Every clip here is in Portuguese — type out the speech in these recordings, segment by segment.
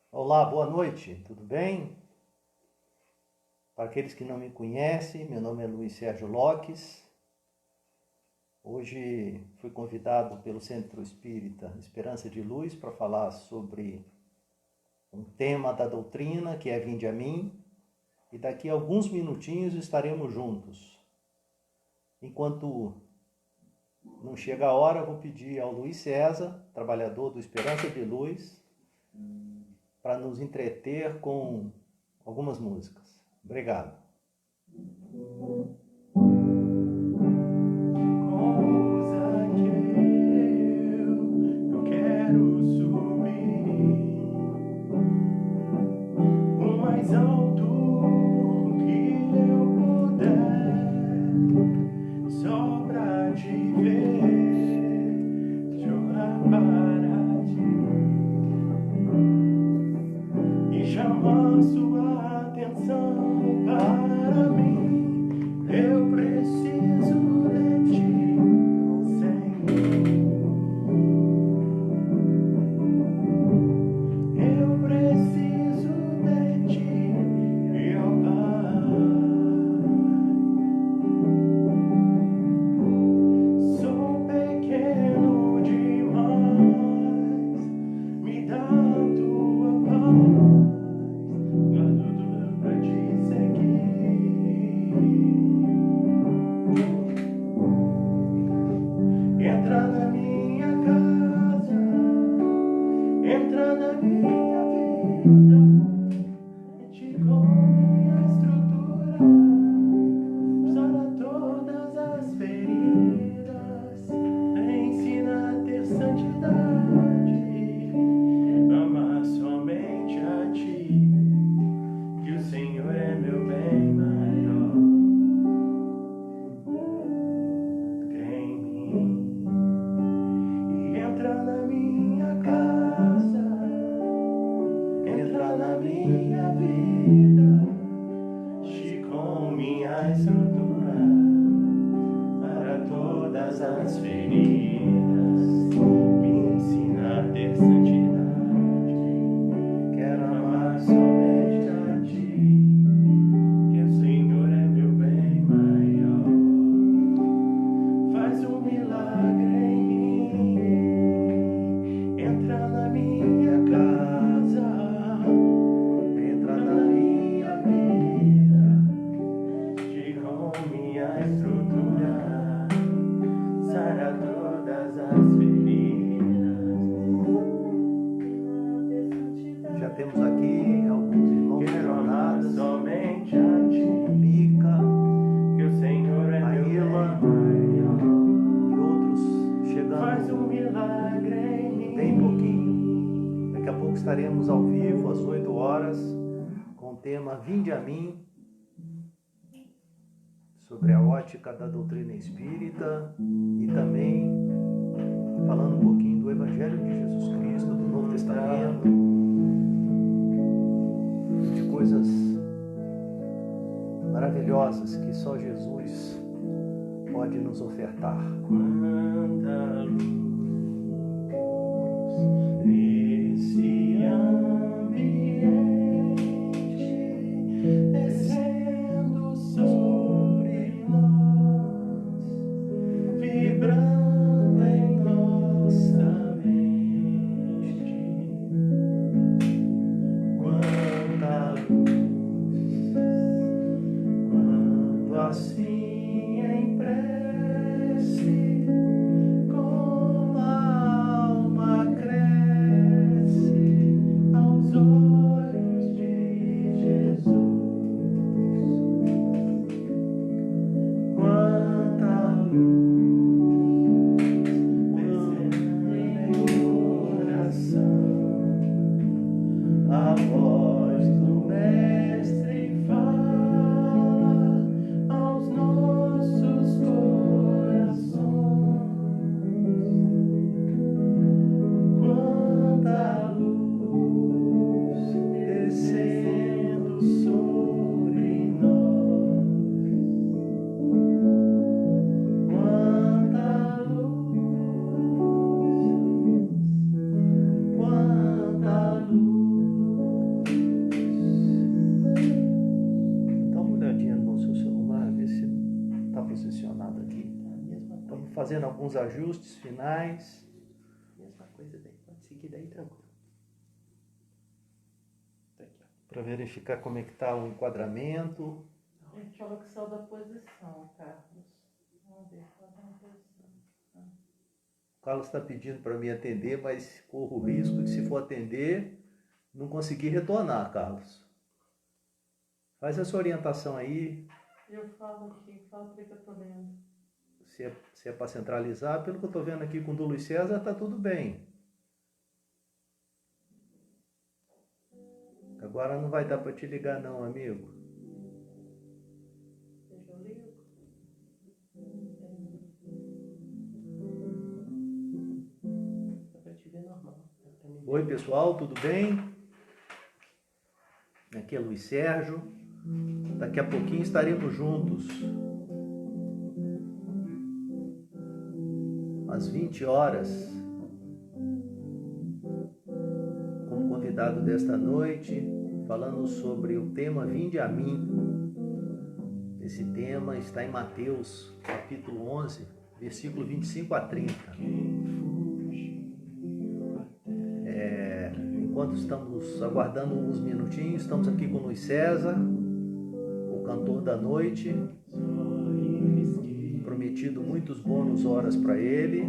Olá, boa noite, tudo bem? Para aqueles que não me conhecem, meu nome é Luiz Sérgio Lopes. Hoje fui convidado pelo Centro Espírita Esperança de Luz para falar sobre um tema da doutrina que é Vinde a mim, e daqui a alguns minutinhos estaremos juntos. Enquanto não chega a hora, eu vou pedir ao Luiz César, trabalhador do Esperança de Luz, para nos entreter com algumas músicas. Obrigado. Coisa que eu quero subir o mais alto que eu puder, só pra te ver, te olhar para ti e chamar sua atenção para mim. Eu preciso de ti, Senhor. Eu preciso de ti, meu Pai. Sou pequeno demais, me dá tua paz, guardo tudo pra te seguir. Entra na minha casa, entra na minha vida, mexe com minha estrutura, sara todas as feridas, me ensina a ter santidade, amar somente a ti, que o Senhor é meu bem maior. Crê em mim e entra na minha casa, entra na minha vida, mexe com minha estrutura, para todas as feridas, me ensina a ter santidade, quero amar somente a ti, que o Senhor é meu bem maior. Faz um milagre em mim, entra na minha casa, entra na minha vida, mexe com minha estrutura, sara todas as feridas. Já temos aqui alguns irmãos Quero amar jornadas, somente a ti, Mica que o Senhor é meu bem maior. e outros Faz chegando um milagre em mim. bem pouquinho. Daqui a pouco estaremos ao vivo às 8 horas com o tema Vinde a mim, sobre a ótica da doutrina espírita e também falando um pouquinho do Evangelho de Jesus Cristo, do Novo Testamento, de coisas maravilhosas que só Jesus pode nos ofertar. Quanta luz nesse ambiente, descendo sobre nós, vibrando em nossa mente. Quanta luz, quando assim em prece, com a alma cresce. fazendo alguns ajustes finais. Mesma coisa daí, pode seguir daí tranquilo. Tá aqui, ó. Para verificar como é que está o enquadramento. A gente falou que saiu da posição, Carlos. Vamos ver, qual tá na posição. O Carlos está pedindo para me atender, mas corro o risco de, se for atender, não conseguir retornar, Carlos. Faz essa orientação aí, Eu falo aqui, fala o que eu tô lendo. se é para centralizar. Pelo que eu estou vendo aqui com o do Luiz César, está tudo bem. Agora não vai dar para te ligar não, amigo. Deixa eu ligo. Dá pra te ver normal. Oi pessoal, tudo bem? Aqui é Luiz Sérgio. Daqui a pouquinho estaremos juntos. Às 20 horas. Como convidado desta noite, falando sobre o tema Vinde a mim. Esse tema está em Mateus, capítulo 11, versículo 25 a 30. Enquanto estamos aguardando uns minutinhos, estamos aqui com o Luiz César, o cantor da noite. Prometido muitos bônus horas para ele.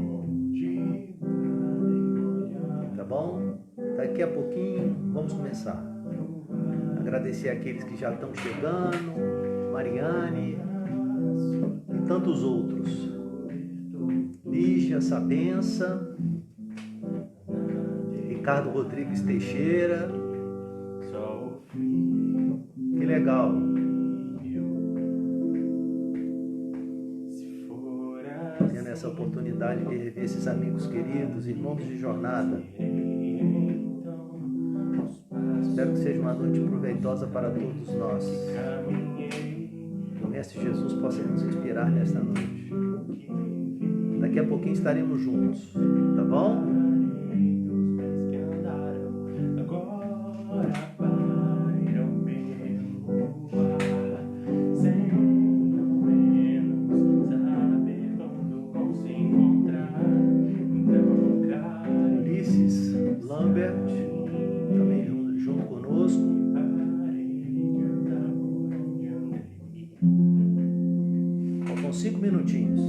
Tá bom? Daqui a pouquinho vamos começar. Agradecer àqueles que já estão chegando, Mariane e tantos outros. Lígia Sabença, Ricardo Rodrigues Teixeira. Que legal. Tendo essa oportunidade de rever esses amigos queridos, irmãos de jornada. Espero que seja uma noite proveitosa para todos nós. Que o Mestre Jesus possa nos inspirar nesta noite. Daqui a pouquinho estaremos juntos, tá bom? Ulisses Lambert, também junto conosco. Faltam 5 minutinhos.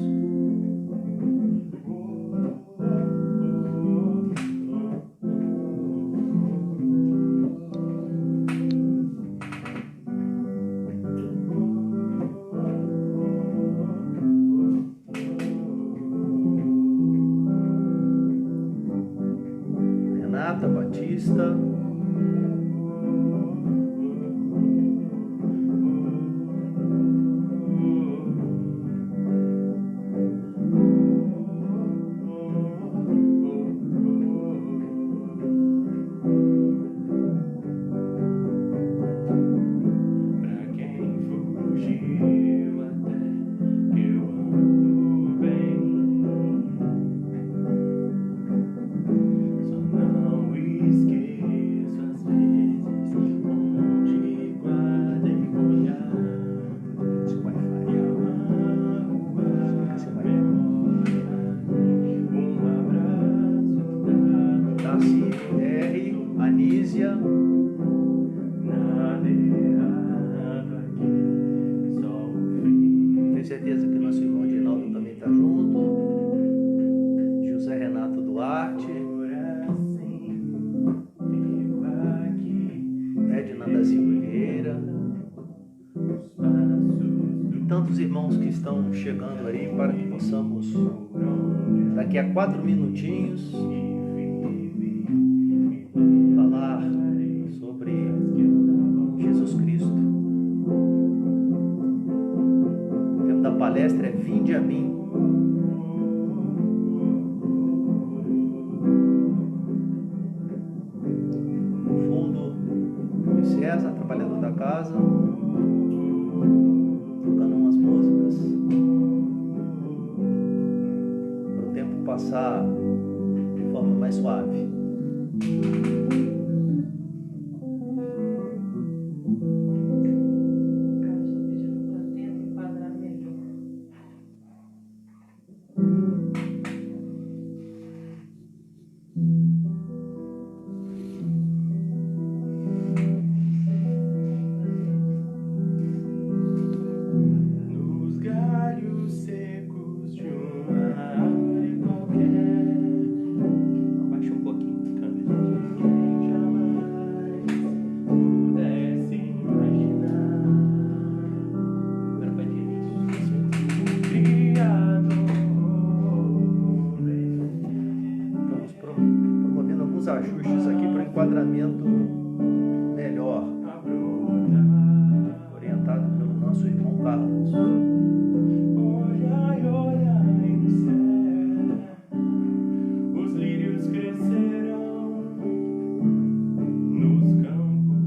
Renata Batista. Anísia, tenho certeza que nosso irmão Edinaldo também está junto. José Renato Duarte, Edna da Silva Vieira e tantos irmãos que estão chegando aí para que possamos, daqui a 4 minutinhos, falar sobre Jesus Cristo. O tema da palestra é Vinde a mim. No fundo, Luiz César, trabalhador da casa, tocando umas músicas para o tempo passar de forma mais suave. Carlos, estou pedindo para tenta enquadrar melhor. Deixo isso aqui para um enquadramento melhor, orientado pelo nosso irmão Carlos. Olhai, olhai no céu, os lírios crescerão nos campos,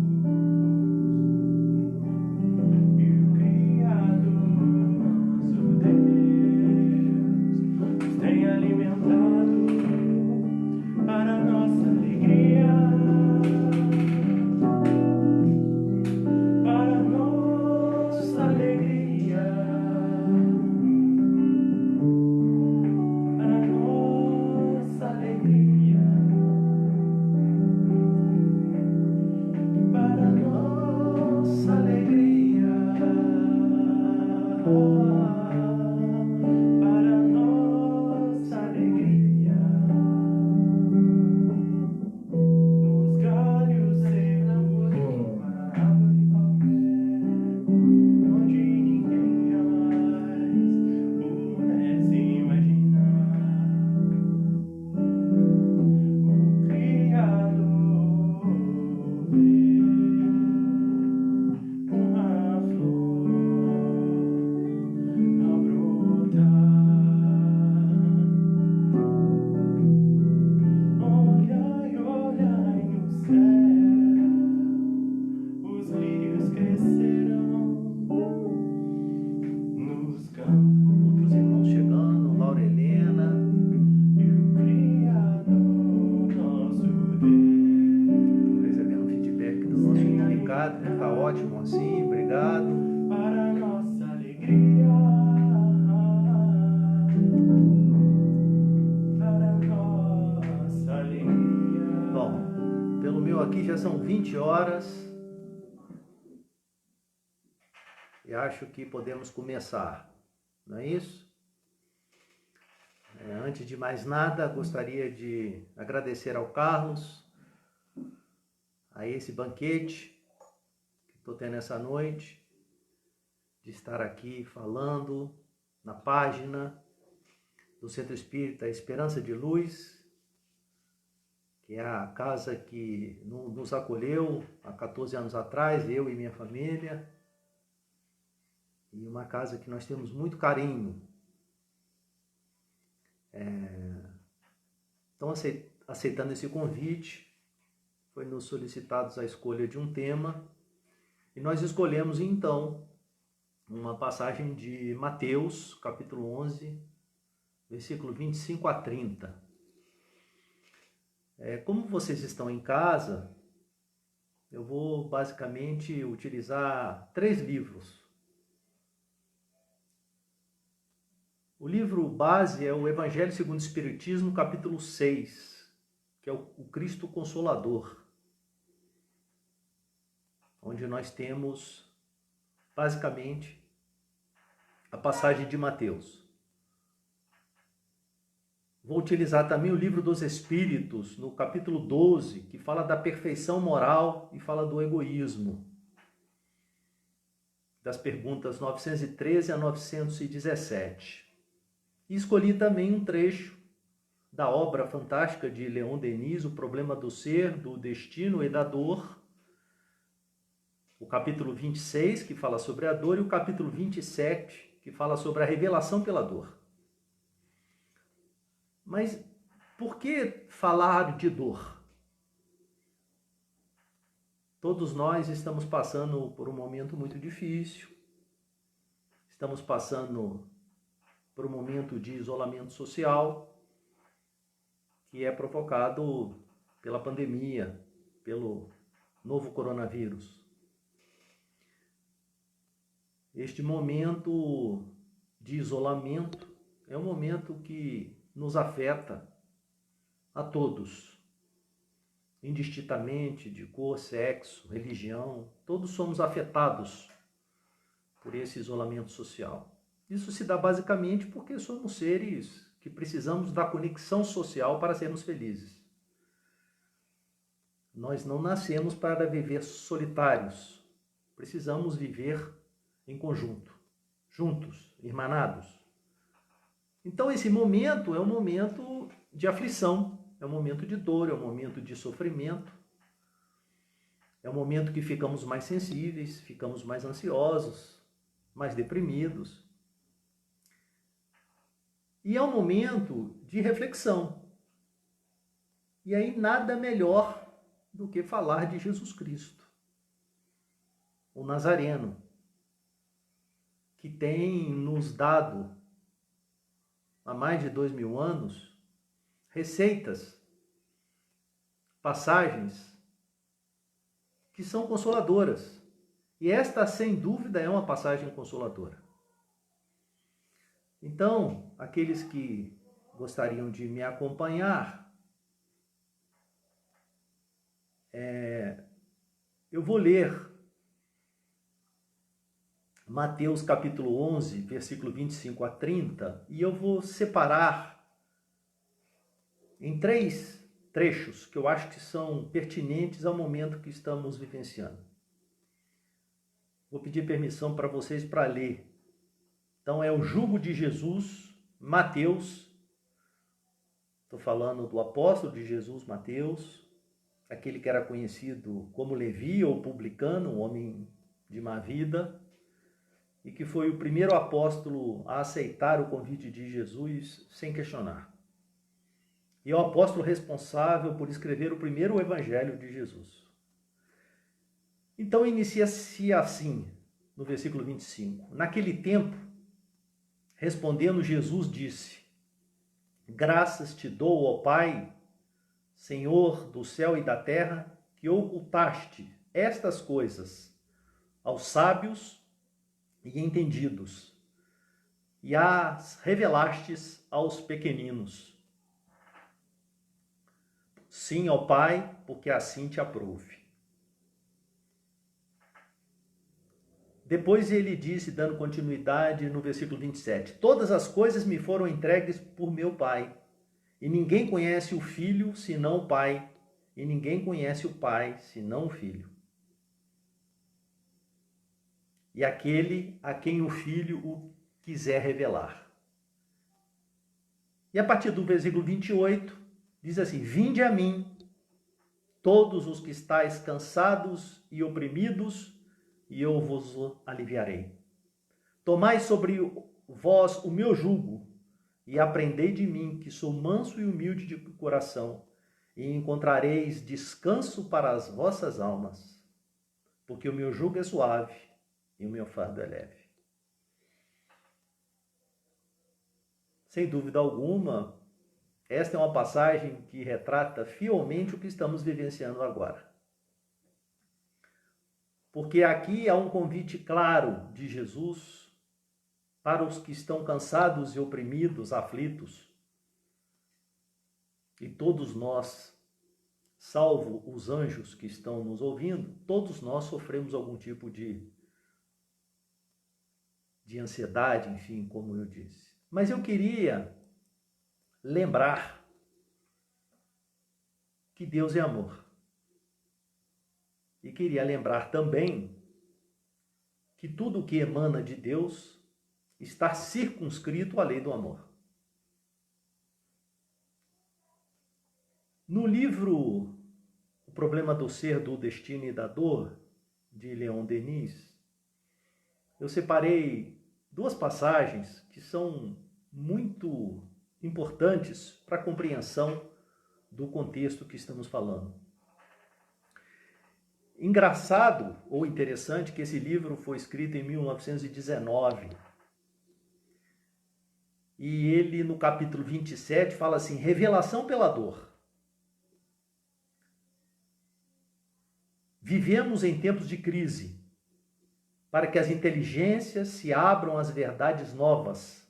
e o Criador, nosso Deus, nos tem alimentado para nossa alegria. Para nossa alegria, para nossa alegria, para nossa alegria, para nossa alegria, nos galhos secos de uma árvore qualquer, onde ninguém jamais pudesse imaginar o Criador ver uma flor a brotar. Olhai, olhai no céu, os lírios crescerão nos campos, Outros irmãos chegando, Laura Helena. e o Criador, nosso Deus, Estou recebendo feedback do nosso comunicado, está ótimo assim, obrigado. para nossa alegria, para nossa alegria. Bom, pelo meu aqui já são 20 horas e acho que podemos começar, não é isso? Antes de mais nada, gostaria de agradecer ao Carlos, a esse banquete que estou tendo essa noite, de estar aqui falando na página do Centro Espírita Esperança de Luz, que é a casa que nos acolheu há 14 anos atrás, eu e minha família, e uma casa que nós temos muito carinho. Então, aceitando esse convite, foi nos solicitados a escolha de um tema, e nós escolhemos então uma passagem de Mateus, capítulo 11, versículo 25 a 30. Como vocês estão em casa, eu vou basicamente utilizar 3 livros. O livro base é o Evangelho segundo o Espiritismo, capítulo 6, que é o Cristo Consolador, onde nós temos basicamente a passagem de Mateus. Vou utilizar também o livro dos Espíritos, no capítulo 12, que fala da perfeição moral e fala do egoísmo, das perguntas 913 a 917. E escolhi também um trecho da obra fantástica de Leon Denis, O Problema do Ser, do Destino e da Dor, o capítulo 26, que fala sobre a dor, e o capítulo 27, que fala sobre a revelação pela dor. Mas por que falar de dor? Todos nós estamos passando por um momento muito difícil, estamos passando por um momento de isolamento social, que é provocado pela pandemia, pelo novo coronavírus. Este momento de isolamento é um momento que nos afeta a todos, indistintamente de cor, sexo, religião, todos somos afetados por esse isolamento social. Isso se dá basicamente porque somos seres que precisamos da conexão social para sermos felizes. Nós não nascemos para viver solitários, precisamos viver em conjunto, juntos, irmanados. Então esse momento é um momento de aflição, é um momento de dor, é um momento de sofrimento, é um momento que ficamos mais sensíveis, ficamos mais ansiosos, mais deprimidos. E é um momento de reflexão. E aí nada melhor do que falar de Jesus Cristo, o Nazareno, que tem nos dado, há mais de 2000 anos, receitas, passagens que são consoladoras. E esta, sem dúvida, é uma passagem consoladora. Então, aqueles que gostariam de me acompanhar, eu vou ler Mateus capítulo 11, versículo 25 a 30, e eu vou separar em 3 trechos que eu acho que são pertinentes ao momento que estamos vivenciando. Vou pedir permissão para vocês para ler. Então é o jugo de Jesus, Mateus, estou falando do apóstolo de Jesus, Mateus, aquele que era conhecido como Levi ou publicano, um homem de má vida, e que foi o primeiro apóstolo a aceitar o convite de Jesus sem questionar. E é o apóstolo responsável por escrever o primeiro evangelho de Jesus. Então inicia-se assim, no versículo 25. Naquele tempo, respondendo Jesus disse: Graças te dou, ó Pai, Senhor do céu e da terra, que ocultaste estas coisas aos sábios e entendidos, e as revelastes aos pequeninos. Sim, ó Pai, porque assim te aprouve. Depois ele disse, dando continuidade no versículo 27, Todas as coisas me foram entregues por meu Pai, e ninguém conhece o Filho senão o Pai, e ninguém conhece o Pai senão o Filho. E aquele a quem o Filho o quiser revelar. E a partir do versículo 28, diz assim, Vinde a mim, todos os que estáis cansados e oprimidos, e eu vos aliviarei. Tomai sobre vós o meu jugo, e aprendei de mim, que sou manso e humilde de coração, e encontrareis descanso para as vossas almas, porque o meu jugo é suave e o meu fardo é leve. Sem dúvida alguma, esta é uma passagem que retrata fielmente o que estamos vivenciando agora. Porque aqui há um convite claro de Jesus para os que estão cansados e oprimidos, aflitos. E todos nós, salvo os anjos que estão nos ouvindo, todos nós sofremos algum tipo de ansiedade, enfim, como eu disse. Mas eu queria lembrar que Deus é amor. E queria lembrar também que tudo o que emana de Deus está circunscrito à lei do amor. No livro O Problema do Ser, do Destino e da Dor, de Leon Denis, eu separei 2 passagens que são muito importantes para a compreensão do contexto que estamos falando. Engraçado ou interessante que esse livro foi escrito em 1919. E ele, no capítulo 27, fala assim, revelação pela dor. Vivemos em tempos de crise, para que as inteligências se abram às verdades novas,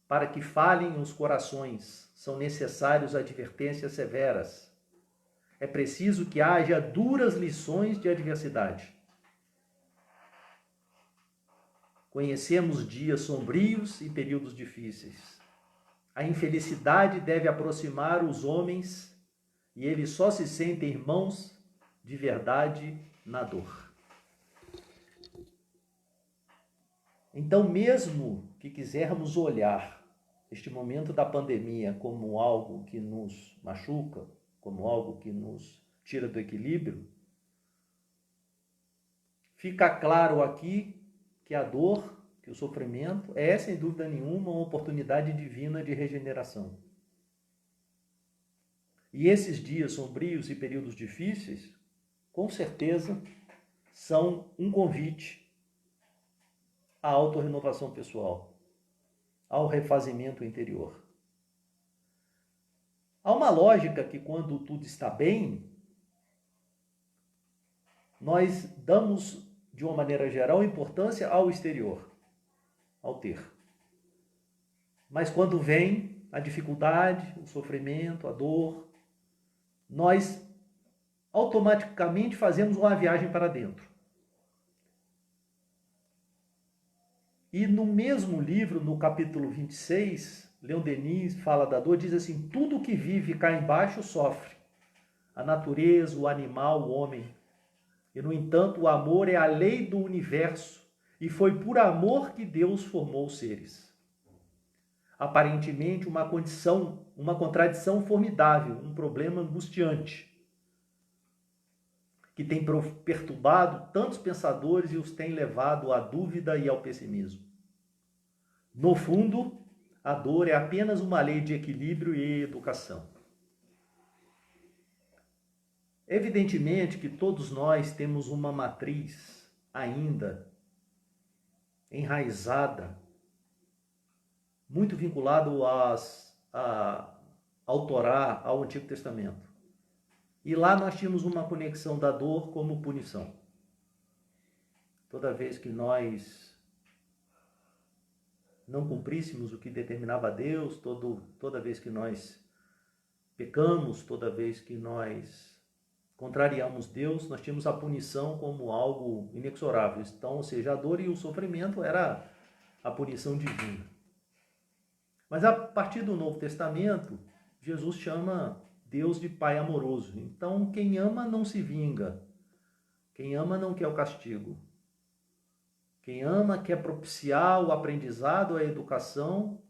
para que falem os corações, são necessários advertências severas. É preciso que haja duras lições de adversidade. Conhecemos dias sombrios e períodos difíceis. A infelicidade deve aproximar os homens e eles só se sentem irmãos de verdade na dor. Então, mesmo que quisermos olhar este momento da pandemia como algo que nos machuca, como algo que nos tira do equilíbrio, fica claro aqui que a dor, que o sofrimento é, sem dúvida nenhuma, uma oportunidade divina de regeneração. E esses dias sombrios e períodos difíceis, com certeza, são um convite à autorrenovação pessoal, ao refazimento interior. Há uma lógica que, quando tudo está bem, nós damos, de uma maneira geral, importância ao exterior, ao ter. Mas quando vem a dificuldade, o sofrimento, a dor, nós automaticamente fazemos uma viagem para dentro. E no mesmo livro, no capítulo 26, Leon Denis fala da dor, diz assim: tudo que vive cá embaixo sofre. A natureza, o animal, o homem. E, no entanto, o amor é a lei do universo, e foi por amor que Deus formou os seres. Aparentemente, uma contradição formidável, um problema angustiante, que tem perturbado tantos pensadores e os tem levado à dúvida e ao pessimismo. No fundo, a dor é apenas uma lei de equilíbrio e educação. Evidentemente que todos nós temos uma matriz ainda enraizada, muito vinculado ao Torá, ao Antigo Testamento. E lá nós tínhamos uma conexão da dor como punição. Toda vez que nós não cumpríssemos o que determinava Deus, toda vez que nós pecamos, toda vez que nós contrariamos Deus, nós tínhamos a punição como algo inexorável. Então, ou seja, a dor e o sofrimento era a punição divina. Mas a partir do Novo Testamento, Jesus chama Deus de Pai amoroso. Então, quem ama não se vinga. Quem ama não quer o castigo. Quem ama quer propiciar o aprendizado, a educação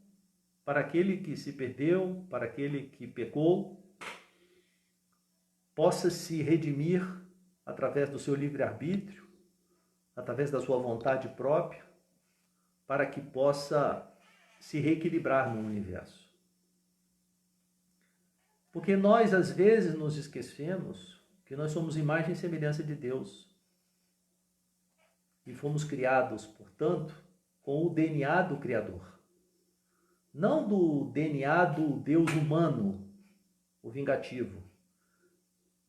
para aquele que se perdeu, para aquele que pecou, possa se redimir através do seu livre-arbítrio, através da sua vontade própria, para que possa se reequilibrar no universo. Porque nós, às vezes, nos esquecemos que nós somos imagem e semelhança de Deus. E fomos criados, portanto, com o DNA do Criador. Não do DNA do Deus humano, o vingativo,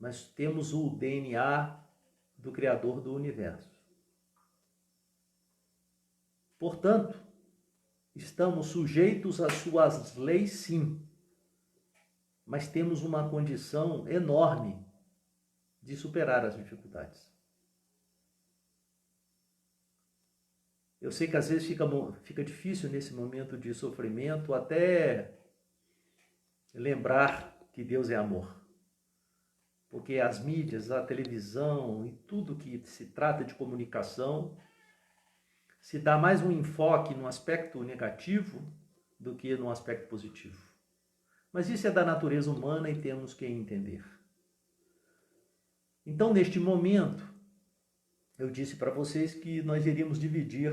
mas temos o DNA do Criador do universo. Portanto, estamos sujeitos às suas leis, sim, mas temos uma condição enorme de superar as dificuldades. Eu sei que às vezes fica difícil nesse momento de sofrimento até lembrar que Deus é amor. Porque as mídias, a televisão e tudo que se trata de comunicação se dá mais um enfoque no aspecto negativo do que no aspecto positivo. Mas isso é da natureza humana e temos que entender. Então, neste momento, eu disse para vocês que nós iríamos dividir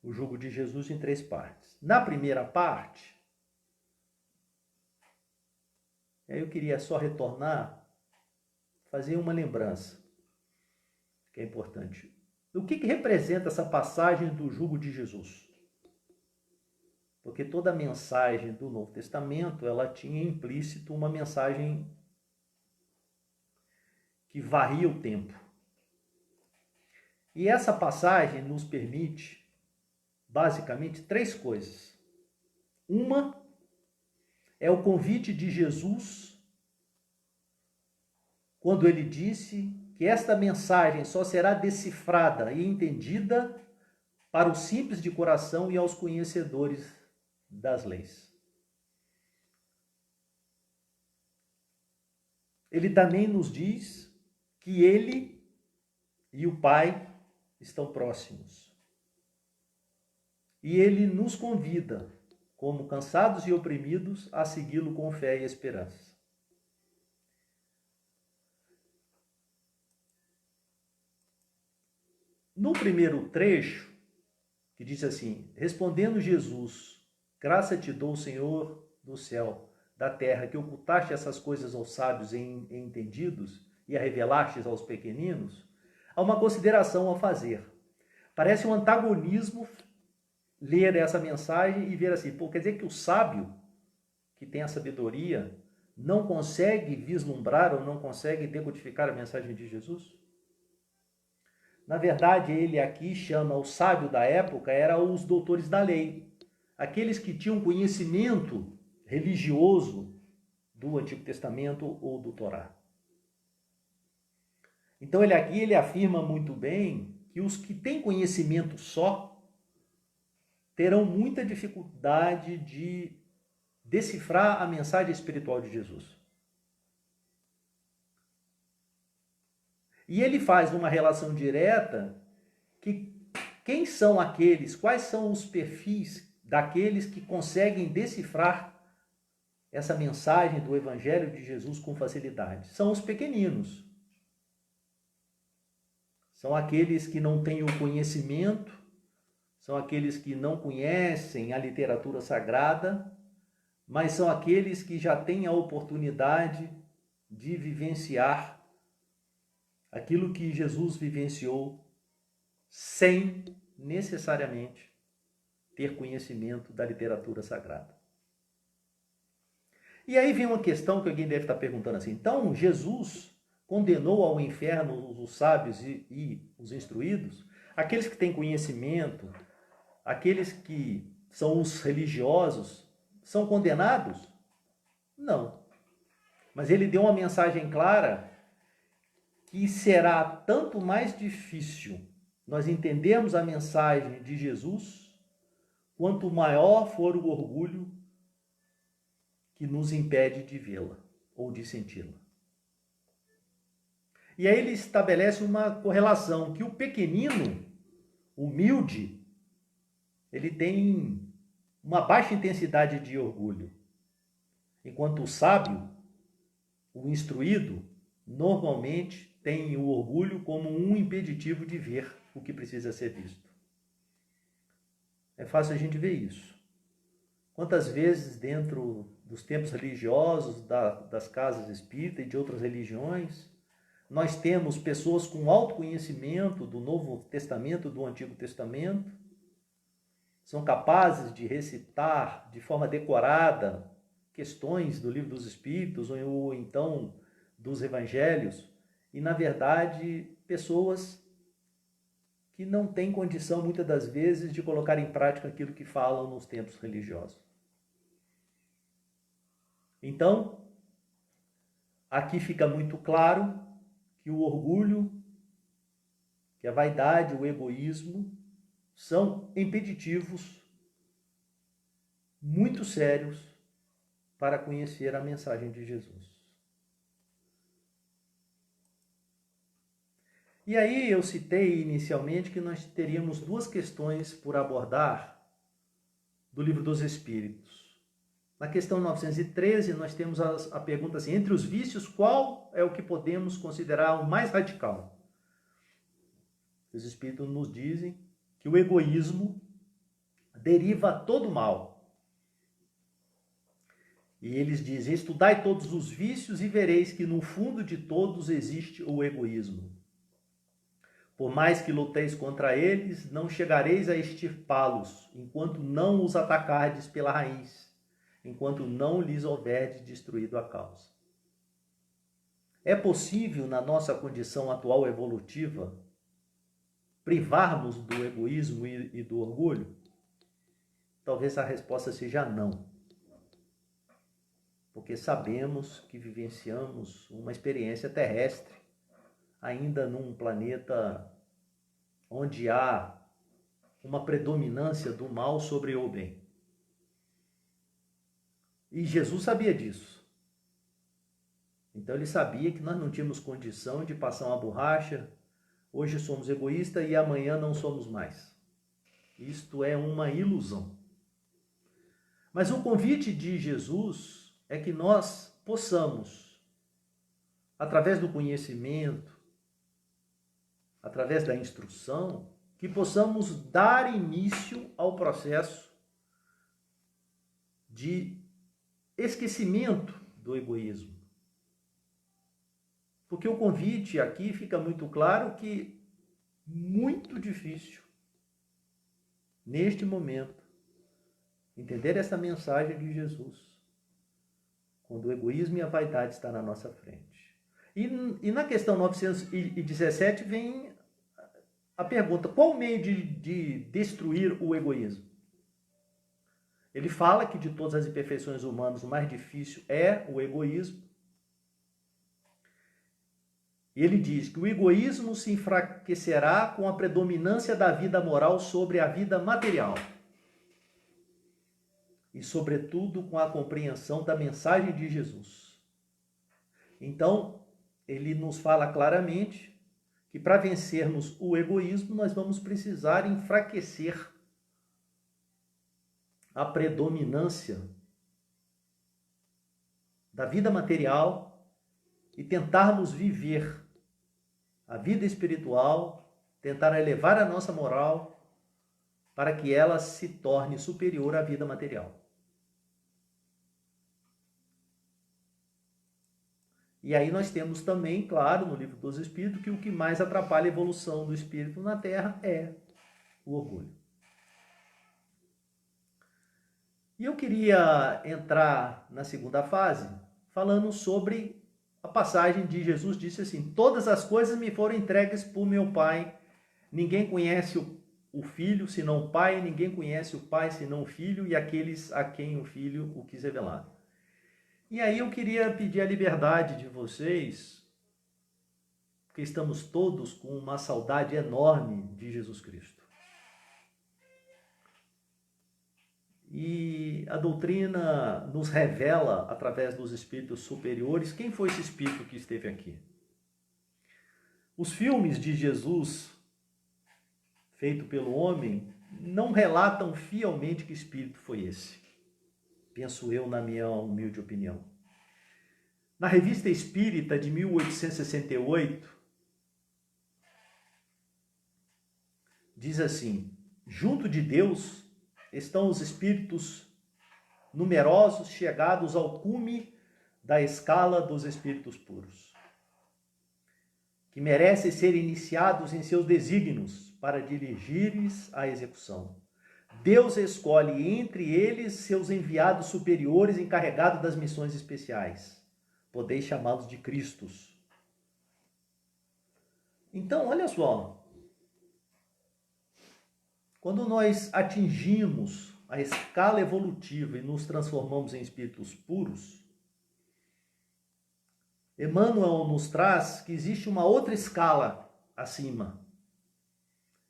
o jugo de Jesus em 3 partes. Na primeira parte, eu queria só retornar, fazer uma lembrança, que é importante. O que representa essa passagem do jugo de Jesus? Porque toda a mensagem do Novo Testamento, ela tinha implícito uma mensagem que varria o tempo. E essa passagem nos permite, basicamente, 3 coisas. Uma é o convite de Jesus, quando ele disse que esta mensagem só será decifrada e entendida para os simples de coração e aos conhecedores das leis. Ele também nos diz que ele e o Pai estão próximos. E ele nos convida, como cansados e oprimidos, a segui-lo com fé e esperança. No primeiro trecho, que diz assim: respondendo Jesus, graça te dou, Senhor do céu, da terra, que ocultaste essas coisas aos sábios e entendidos e a revelastes aos pequeninos, há uma consideração a fazer. Parece um antagonismo ler essa mensagem e ver assim, quer dizer que o sábio, que tem a sabedoria, não consegue vislumbrar ou não consegue decodificar a mensagem de Jesus? Na verdade, ele aqui chama o sábio da época, eram os doutores da lei, aqueles que tinham conhecimento religioso do Antigo Testamento ou do Torá. Então ele afirma muito bem que os que têm conhecimento só terão muita dificuldade de decifrar a mensagem espiritual de Jesus. E ele faz uma relação direta que quem são aqueles, quais são os perfis daqueles que conseguem decifrar essa mensagem do Evangelho de Jesus com facilidade? São os pequeninos. São aqueles que não têm o conhecimento, são aqueles que não conhecem a literatura sagrada, mas são aqueles que já têm a oportunidade de vivenciar aquilo que Jesus vivenciou sem necessariamente ter conhecimento da literatura sagrada. E aí vem uma questão que alguém deve estar perguntando assim: então Jesus condenou ao inferno os sábios e os instruídos? Aqueles que têm conhecimento, aqueles que são os religiosos, são condenados? Não. Mas ele deu uma mensagem clara que será tanto mais difícil nós entendermos a mensagem de Jesus, quanto maior for o orgulho que nos impede de vê-la ou de senti-la. E aí ele estabelece uma correlação, que o pequenino, humilde, ele tem uma baixa intensidade de orgulho, enquanto o sábio, o instruído, normalmente tem o orgulho como um impeditivo de ver o que precisa ser visto. É fácil a gente ver isso. Quantas vezes dentro dos templos religiosos, das casas espíritas e de outras religiões, nós temos pessoas com alto conhecimento do Novo Testamento, do Antigo Testamento, são capazes de recitar de forma decorada questões do Livro dos Espíritos ou então dos Evangelhos, e, na verdade, pessoas que não têm condição, muitas das vezes, de colocar em prática aquilo que falam nos templos religiosos. Então, aqui fica muito claro que o orgulho, que a vaidade, o egoísmo, são impeditivos muito sérios para conhecer a mensagem de Jesus. E aí eu citei inicialmente que nós teríamos duas questões por abordar do Livro dos Espíritos. Na questão 913, nós temos a pergunta assim: entre os vícios, qual é o que podemos considerar o mais radical? Os Espíritos nos dizem que o egoísmo deriva todo o mal. E eles dizem: estudai todos os vícios e vereis que no fundo de todos existe o egoísmo. Por mais que luteis contra eles, não chegareis a extirpá-los, enquanto não os atacardes pela raiz, enquanto não lhes houverdes destruído a causa. É possível, na nossa condição atual evolutiva, privarmos do egoísmo e do orgulho? Talvez a resposta seja não. Porque sabemos que vivenciamos uma experiência terrestre, ainda num planeta onde há uma predominância do mal sobre o bem. E Jesus sabia disso. Então ele sabia que nós não tínhamos condição de passar uma borracha, hoje somos egoístas e amanhã não somos mais. Isto é uma ilusão. Mas o convite de Jesus é que nós possamos, através do conhecimento, através da instrução, que possamos dar início ao processo de esquecimento do egoísmo. Porque o convite aqui fica muito claro que muito difícil, neste momento, entender essa mensagem de Jesus, quando o egoísmo e a vaidade estão na nossa frente. E na questão 917 vem a pergunta: qual o meio de destruir o egoísmo? Ele fala que de todas as imperfeições humanas, o mais difícil é o egoísmo. E ele diz que o egoísmo se enfraquecerá com a predominância da vida moral sobre a vida material. E, sobretudo, com a compreensão da mensagem de Jesus. Então, ele nos fala claramente que para vencermos o egoísmo, nós vamos precisar enfraquecer a predominância da vida material e tentarmos viver a vida espiritual, tentar elevar a nossa moral para que ela se torne superior à vida material. E aí nós temos também, claro, no Livro dos Espíritos, que o que mais atrapalha a evolução do espírito na Terra é o orgulho. E eu queria entrar na segunda fase falando sobre a passagem de Jesus disse assim: todas as coisas me foram entregues por meu Pai, ninguém conhece o Filho senão o Pai, ninguém conhece o Pai senão o Filho e aqueles a quem o Filho o quis revelar. E aí eu queria pedir a liberdade de vocês, porque estamos todos com uma saudade enorme de Jesus Cristo. E a doutrina nos revela, através dos espíritos superiores, quem foi esse espírito que esteve aqui. Os filmes de Jesus, feito pelo homem, não relatam fielmente que espírito foi esse. Penso eu, na minha humilde opinião. Na Revista Espírita de 1868, diz assim: junto de Deus estão os espíritos numerosos chegados ao cume da escala dos espíritos puros, que merecem ser iniciados em seus desígnios para dirigir-lhes a execução. Deus escolhe entre eles seus enviados superiores encarregados das missões especiais. Podeis chamá-los de Cristos. Então, olha só. Quando nós atingimos a escala evolutiva e nos transformamos em espíritos puros, Emmanuel nos traz que existe uma outra escala acima.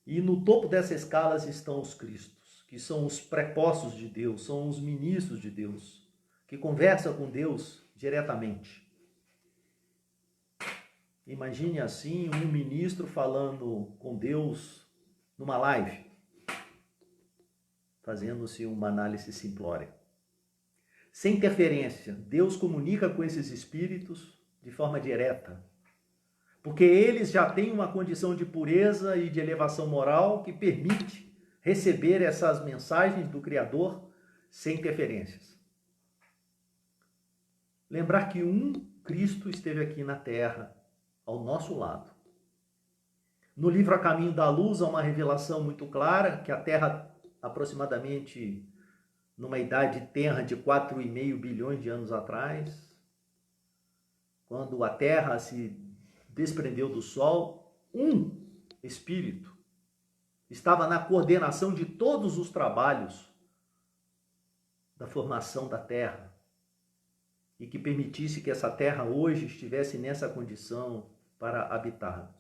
E no topo dessa escala estão os Cristos, que são os prepostos de Deus, são os ministros de Deus, que conversam com Deus diretamente. Imagine assim um ministro falando com Deus numa live, fazendo-se uma análise simplória. Sem interferência, Deus comunica com esses espíritos de forma direta, porque eles já têm uma condição de pureza e de elevação moral que permite receber essas mensagens do Criador sem interferências. Lembrar que um Cristo esteve aqui na Terra, ao nosso lado. No livro A Caminho da Luz há uma revelação muito clara que a Terra, aproximadamente numa idade tenra de 4,5 bilhões de anos atrás, quando a Terra se desprendeu do Sol, um espírito estava na coordenação de todos os trabalhos da formação da Terra e que permitisse que essa Terra hoje estivesse nessa condição para habitarmos.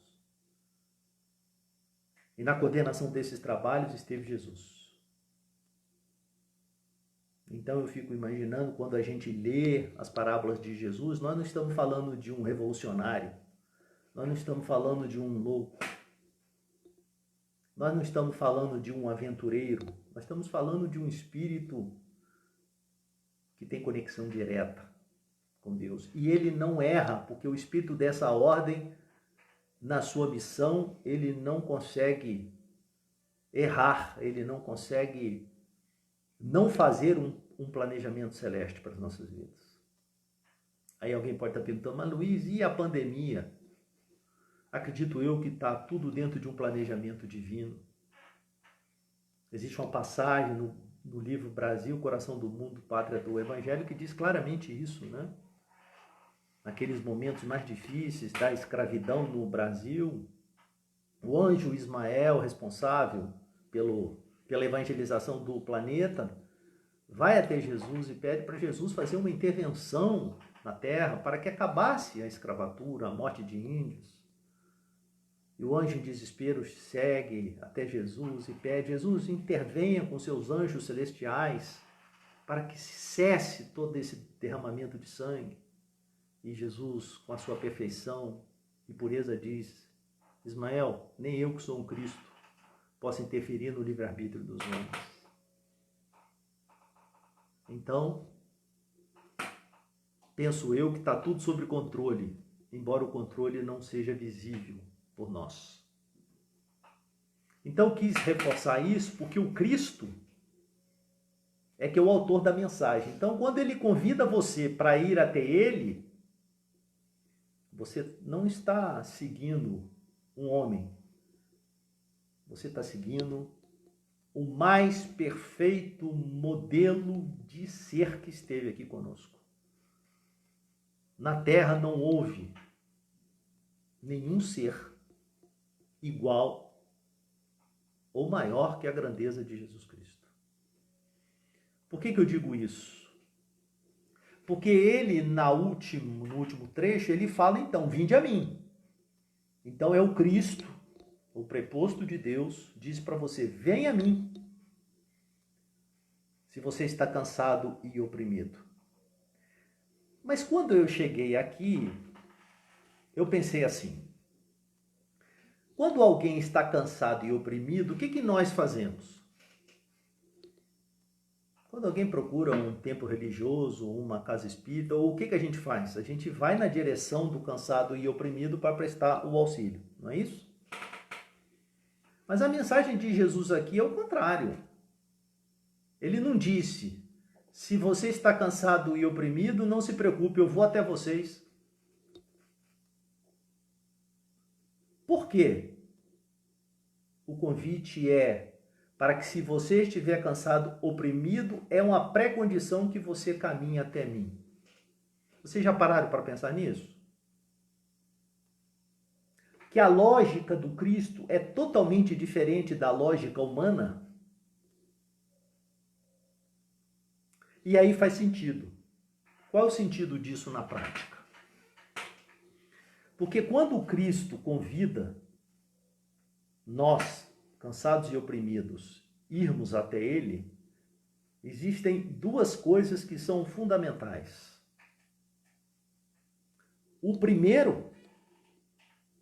E na coordenação desses trabalhos esteve Jesus. Então eu fico imaginando, quando a gente lê as parábolas de Jesus, nós não estamos falando de um revolucionário, nós não estamos falando de um louco, nós não estamos falando de um aventureiro, nós estamos falando de um espírito que tem conexão direta com Deus. E ele não erra, porque o espírito dessa ordem, na sua missão, ele não consegue errar, ele não consegue não fazer um planejamento celeste para as nossas vidas. Aí alguém pode estar perguntando, mas Luiz, e a pandemia? Acredito eu que está tudo dentro de um planejamento divino. Existe uma passagem no livro Brasil, Coração do Mundo, Pátria do Evangelho, que diz claramente isso, né? Naqueles momentos mais difíceis da escravidão no Brasil, o anjo Ismael, responsável pela evangelização do planeta, vai até Jesus e pede para Jesus fazer uma intervenção na terra para que acabasse a escravatura, a morte de índios. E o anjo em desespero segue até Jesus e pede, Jesus, intervenha com seus anjos celestiais para que cesse todo esse derramamento de sangue. E Jesus, com a sua perfeição e pureza, diz, Ismael, nem eu que sou um Cristo posso interferir no livre-arbítrio dos homens. Então, penso eu que está tudo sob controle, embora o controle não seja visível por nós. Então, quis reforçar isso porque o Cristo é que é o autor da mensagem. Então, quando ele convida você para ir até ele, você não está seguindo um homem. Você está seguindo o mais perfeito modelo de ser que esteve aqui conosco. Na Terra não houve nenhum ser igual ou maior que a grandeza de Jesus Cristo. Por que eu digo isso? Porque ele, no último trecho, ele fala, então, vinde a mim. Então é o Cristo, o preposto de Deus, diz para você, vem a mim, se você está cansado e oprimido. Mas quando eu cheguei aqui, eu pensei assim, quando alguém está cansado e oprimido, o que nós fazemos? Quando alguém procura um templo religioso, uma casa espírita, o que a gente faz? A gente vai na direção do cansado e oprimido para prestar o auxílio, não é isso? Mas a mensagem de Jesus aqui é o contrário. Ele não disse, se você está cansado e oprimido, não se preocupe, eu vou até vocês. Por quê? O convite é para que, se você estiver cansado, oprimido, é uma pré-condição que você caminhe até mim. Vocês já pararam para pensar nisso? Que a lógica do Cristo é totalmente diferente da lógica humana? E aí faz sentido. Qual é o sentido disso na prática? Porque quando o Cristo convida nós, cansados e oprimidos, irmos até ele, existem duas coisas que são fundamentais. O primeiro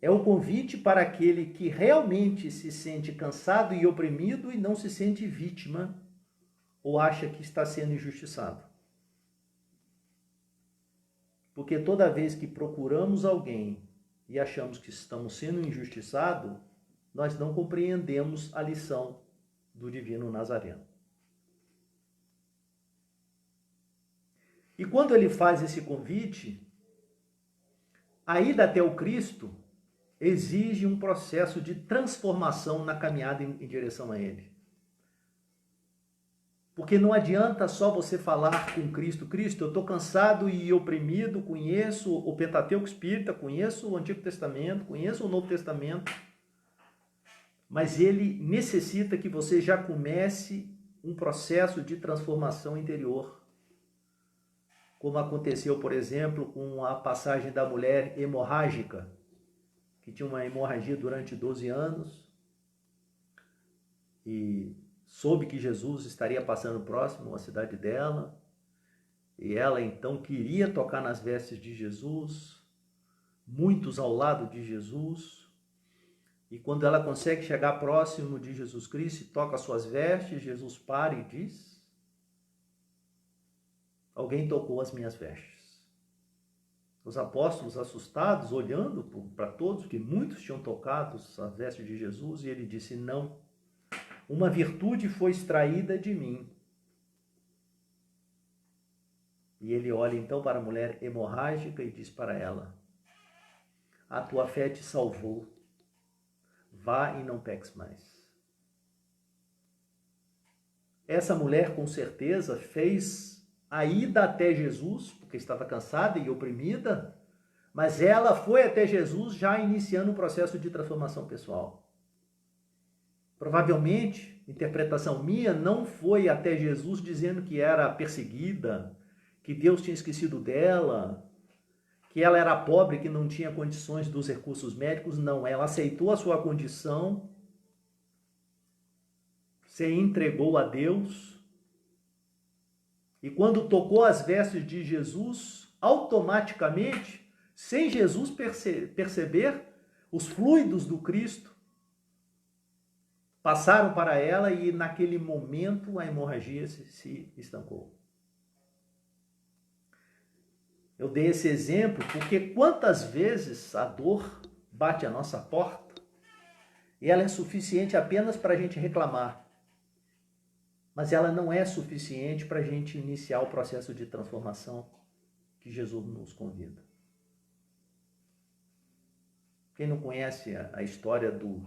é o convite para aquele que realmente se sente cansado e oprimido e não se sente vítima ou acha que está sendo injustiçado. Porque toda vez que procuramos alguém e achamos que estamos sendo injustiçados, nós não compreendemos a lição do Divino Nazareno. E quando ele faz esse convite, a ida até o Cristo exige um processo de transformação na caminhada em direção a ele. Porque não adianta só você falar com Cristo, Cristo, eu estou cansado e oprimido, conheço o Pentateuco Espírita, conheço o Antigo Testamento, conheço o Novo Testamento, mas ele necessita que você já comece um processo de transformação interior. Como aconteceu, por exemplo, com a passagem da mulher hemorrágica, que tinha uma hemorragia durante 12 anos e soube que Jesus estaria passando próximo à cidade dela, e ela então queria tocar nas vestes de Jesus, muitos ao lado de Jesus, e quando ela consegue chegar próximo de Jesus Cristo e toca as suas vestes, Jesus para e diz: alguém tocou as minhas vestes. Os apóstolos, assustados, olhando para todos, que muitos tinham tocado as vestes de Jesus, e ele disse: não, uma virtude foi extraída de mim. E ele olha então para a mulher hemorrágica e diz para ela: a tua fé te salvou, vá e não peques mais. Essa mulher, com certeza, fez a ida até Jesus, porque estava cansada e oprimida, mas ela foi até Jesus já iniciando um processo de transformação pessoal. Provavelmente, interpretação minha, não foi até Jesus dizendo que era perseguida, que Deus tinha esquecido dela, que ela era pobre, que não tinha condições dos recursos médicos. Não, ela aceitou a sua condição, se entregou a Deus, e quando tocou as vestes de Jesus, automaticamente, sem Jesus perceber, os fluidos do Cristo passaram para ela e naquele momento a hemorragia se estancou. Eu dei esse exemplo porque quantas vezes a dor bate a nossa porta e ela é suficiente apenas para a gente reclamar, mas ela não é suficiente para a gente iniciar o processo de transformação que Jesus nos convida. Quem não conhece a história do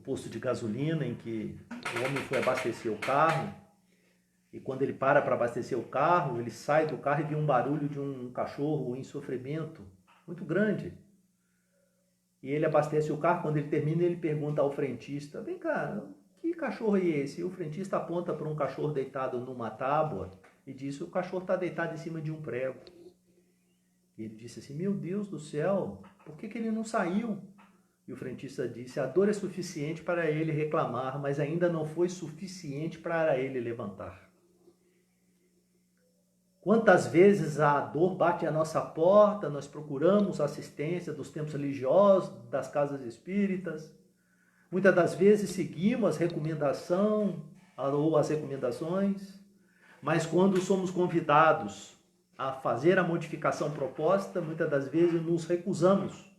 posto de gasolina em que o homem foi abastecer o carro, e quando ele para abastecer o carro, ele sai do carro e vê um barulho de um cachorro em sofrimento muito grande. E ele abastece o carro, quando ele termina, ele pergunta ao frentista: vem cá, que cachorro é esse? E o frentista aponta para um cachorro deitado numa tábua e diz: o cachorro está deitado em cima de um prego. E ele disse assim: meu Deus do céu, por que ele não saiu? E o frentista disse: a dor é suficiente para ele reclamar, mas ainda não foi suficiente para ele levantar. Quantas vezes a dor bate à nossa porta, nós procuramos assistência dos templos religiosos, das casas espíritas. Muitas das vezes seguimos as recomendações, mas quando somos convidados a fazer a modificação proposta, muitas das vezes nos recusamos,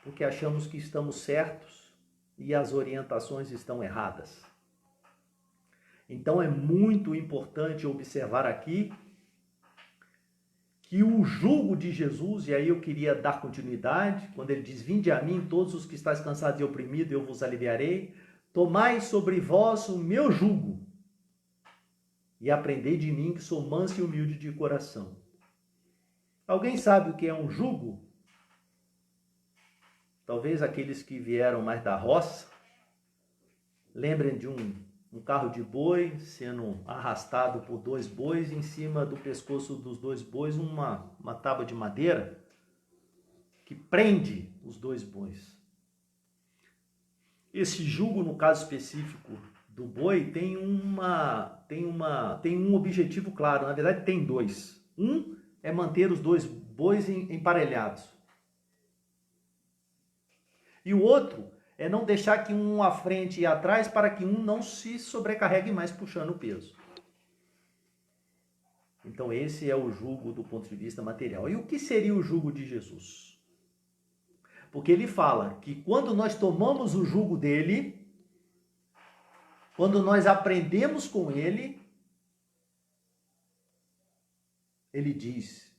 porque achamos que estamos certos e as orientações estão erradas. Então é muito importante observar aqui que o jugo de Jesus, e aí eu queria dar continuidade, quando ele diz: vinde a mim todos os que estáis cansados e oprimidos, eu vos aliviarei, tomai sobre vós o meu jugo e aprendei de mim, que sou manso e humilde de coração. Alguém sabe o que é um jugo? Talvez aqueles que vieram mais da roça lembrem de um carro de boi sendo arrastado por 2 bois, em cima do pescoço dos 2 bois uma tábua de madeira que prende os 2 bois. Esse jugo, no caso específico do boi, tem um objetivo claro. Na verdade, tem 2. Um é manter os 2 bois emparelhados. E o outro é não deixar que um à frente e atrás, para que um não se sobrecarregue mais puxando o peso. Então esse é o jugo do ponto de vista material. E o que seria o jugo de Jesus? Porque ele fala que quando nós tomamos o jugo dele, quando nós aprendemos com ele, ele diz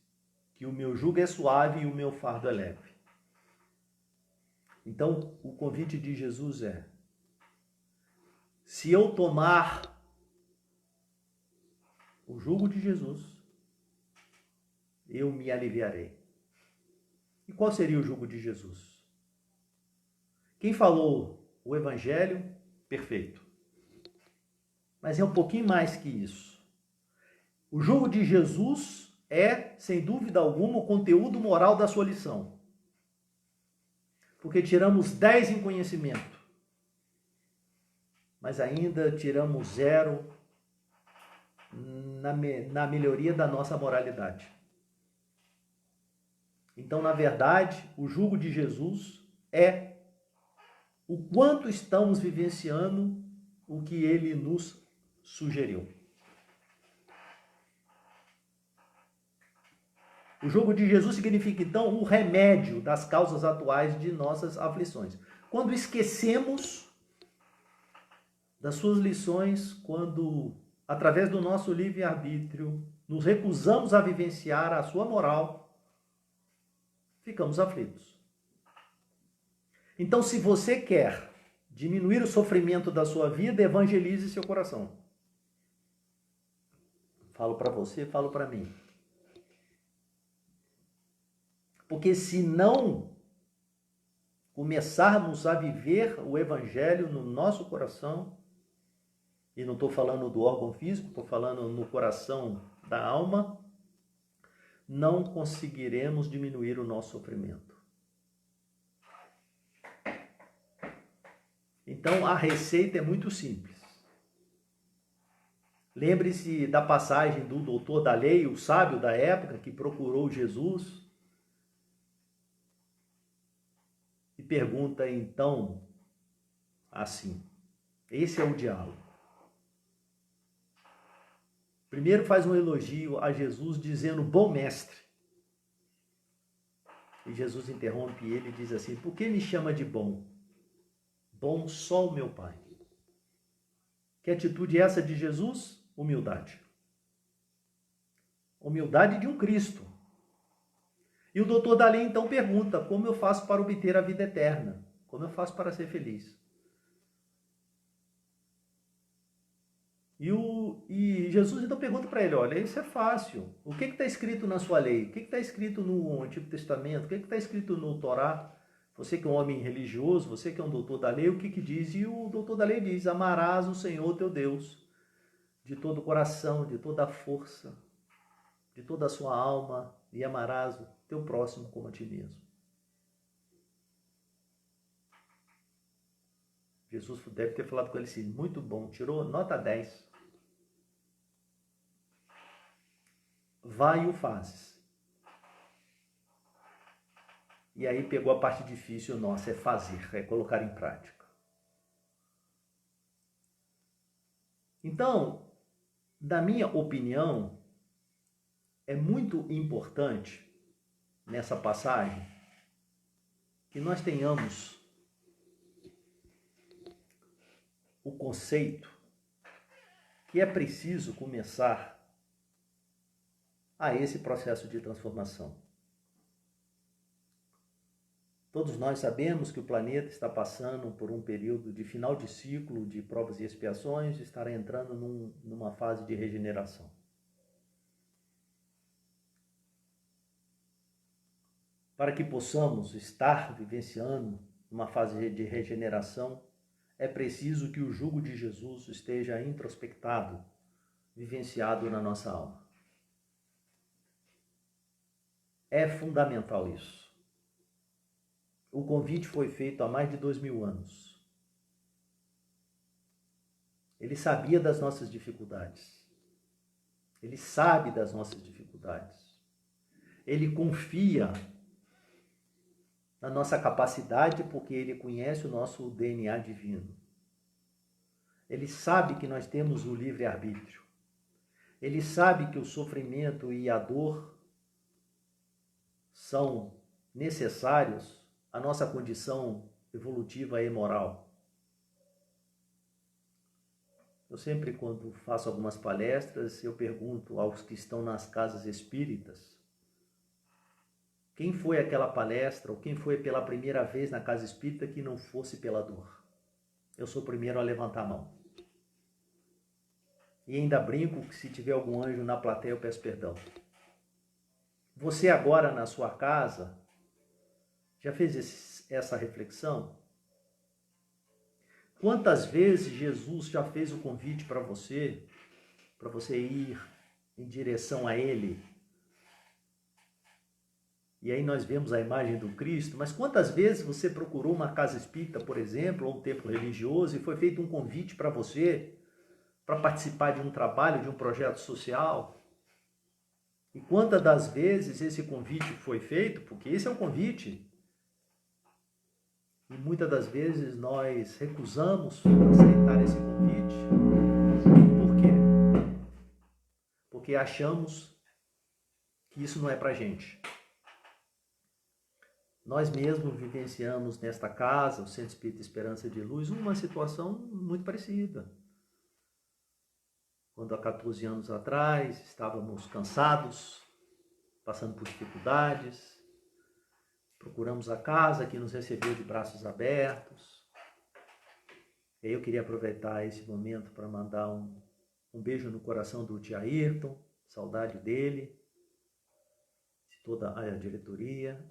que o meu jugo é suave e o meu fardo é leve. Então, o convite de Jesus é: se eu tomar o jugo de Jesus, eu me aliviarei. E qual seria o jugo de Jesus? Quem falou o Evangelho, perfeito. Mas é um pouquinho mais que isso. O jugo de Jesus é, sem dúvida alguma, o conteúdo moral da sua lição. Porque tiramos 10 em conhecimento, mas ainda tiramos 0 na melhoria da nossa moralidade. Então, na verdade, o jugo de Jesus é o quanto estamos vivenciando o que ele nos sugeriu. O jugo de Jesus significa, então, o remédio das causas atuais de nossas aflições. Quando esquecemos das suas lições, quando, através do nosso livre-arbítrio, nos recusamos a vivenciar a sua moral, ficamos aflitos. Então, se você quer diminuir o sofrimento da sua vida, evangelize seu coração. Falo para você, falo para mim. Porque se não começarmos a viver o evangelho no nosso coração, e não estou falando do órgão físico, estou falando no coração da alma, não conseguiremos diminuir o nosso sofrimento. Então, a receita é muito simples. Lembre-se da passagem do doutor da lei, o sábio da época, que procurou Jesus e pergunta, então, assim. Esse é o diálogo. Primeiro faz um elogio a Jesus dizendo, bom mestre. E Jesus interrompe ele e diz assim, por que me chama de bom? Bom só o meu Pai. Que atitude é essa de Jesus? Humildade. Humildade de um Cristo. E o doutor da lei então pergunta, como eu faço para obter a vida eterna? Como eu faço para ser feliz? E Jesus então pergunta para ele, olha, isso é fácil. O que está escrito na sua lei? O que está escrito no Antigo Testamento? O que está escrito no Torá? Você que é um homem religioso, você que é um doutor da lei, o que diz? E o doutor da lei diz, amarás o Senhor teu Deus de todo o coração, de toda a força, de toda a sua alma, e amarás o teu próximo como a ti mesmo. Jesus deve ter falado com ele assim, muito bom, tirou nota 10. Vai e o fazes. E aí pegou a parte difícil nossa, é fazer, é colocar em prática. Então, na minha opinião, é muito importante nessa passagem que nós tenhamos o conceito que é preciso começar a esse processo de transformação. Todos nós sabemos que o planeta está passando por um período de final de ciclo de provas e expiações, estará entrando numa fase de regeneração. Para que possamos estar vivenciando uma fase de regeneração, é preciso que o jugo de Jesus esteja introspectado, vivenciado na nossa alma. É fundamental isso. O convite foi feito há mais de 2000 anos. Ele sabia das nossas dificuldades. Ele sabe das nossas dificuldades. Ele confia na nossa capacidade porque ele conhece o nosso DNA divino. Ele sabe que nós temos o livre-arbítrio. Ele sabe que o sofrimento e a dor são necessários à nossa condição evolutiva e moral. Eu sempre, quando faço algumas palestras, eu pergunto aos que estão nas casas espíritas, quem foi aquela palestra, ou quem foi pela primeira vez na casa espírita que não fosse pela dor? Eu sou o primeiro a levantar a mão. E ainda brinco que se tiver algum anjo na plateia, eu peço perdão. Você agora na sua casa, já fez essa reflexão? Quantas vezes Jesus já fez o convite para você ir em direção a Ele? E aí nós vemos a imagem do Cristo, mas quantas vezes você procurou uma casa espírita, por exemplo, ou um templo religioso, e foi feito um convite para você, para participar de um trabalho, de um projeto social? E quantas das vezes esse convite foi feito, porque esse é o convite, e muitas das vezes nós recusamos aceitar esse convite. Por quê? Porque achamos que isso não é para gente. Nós mesmos vivenciamos nesta casa, o Centro Espírita Esperança de Luz, uma situação muito parecida. Quando há 14 anos atrás estávamos cansados, passando por dificuldades, procuramos a casa que nos recebeu de braços abertos. E aí eu queria aproveitar esse momento para mandar um beijo no coração do Tia Ayrton, saudade dele, de toda a diretoria.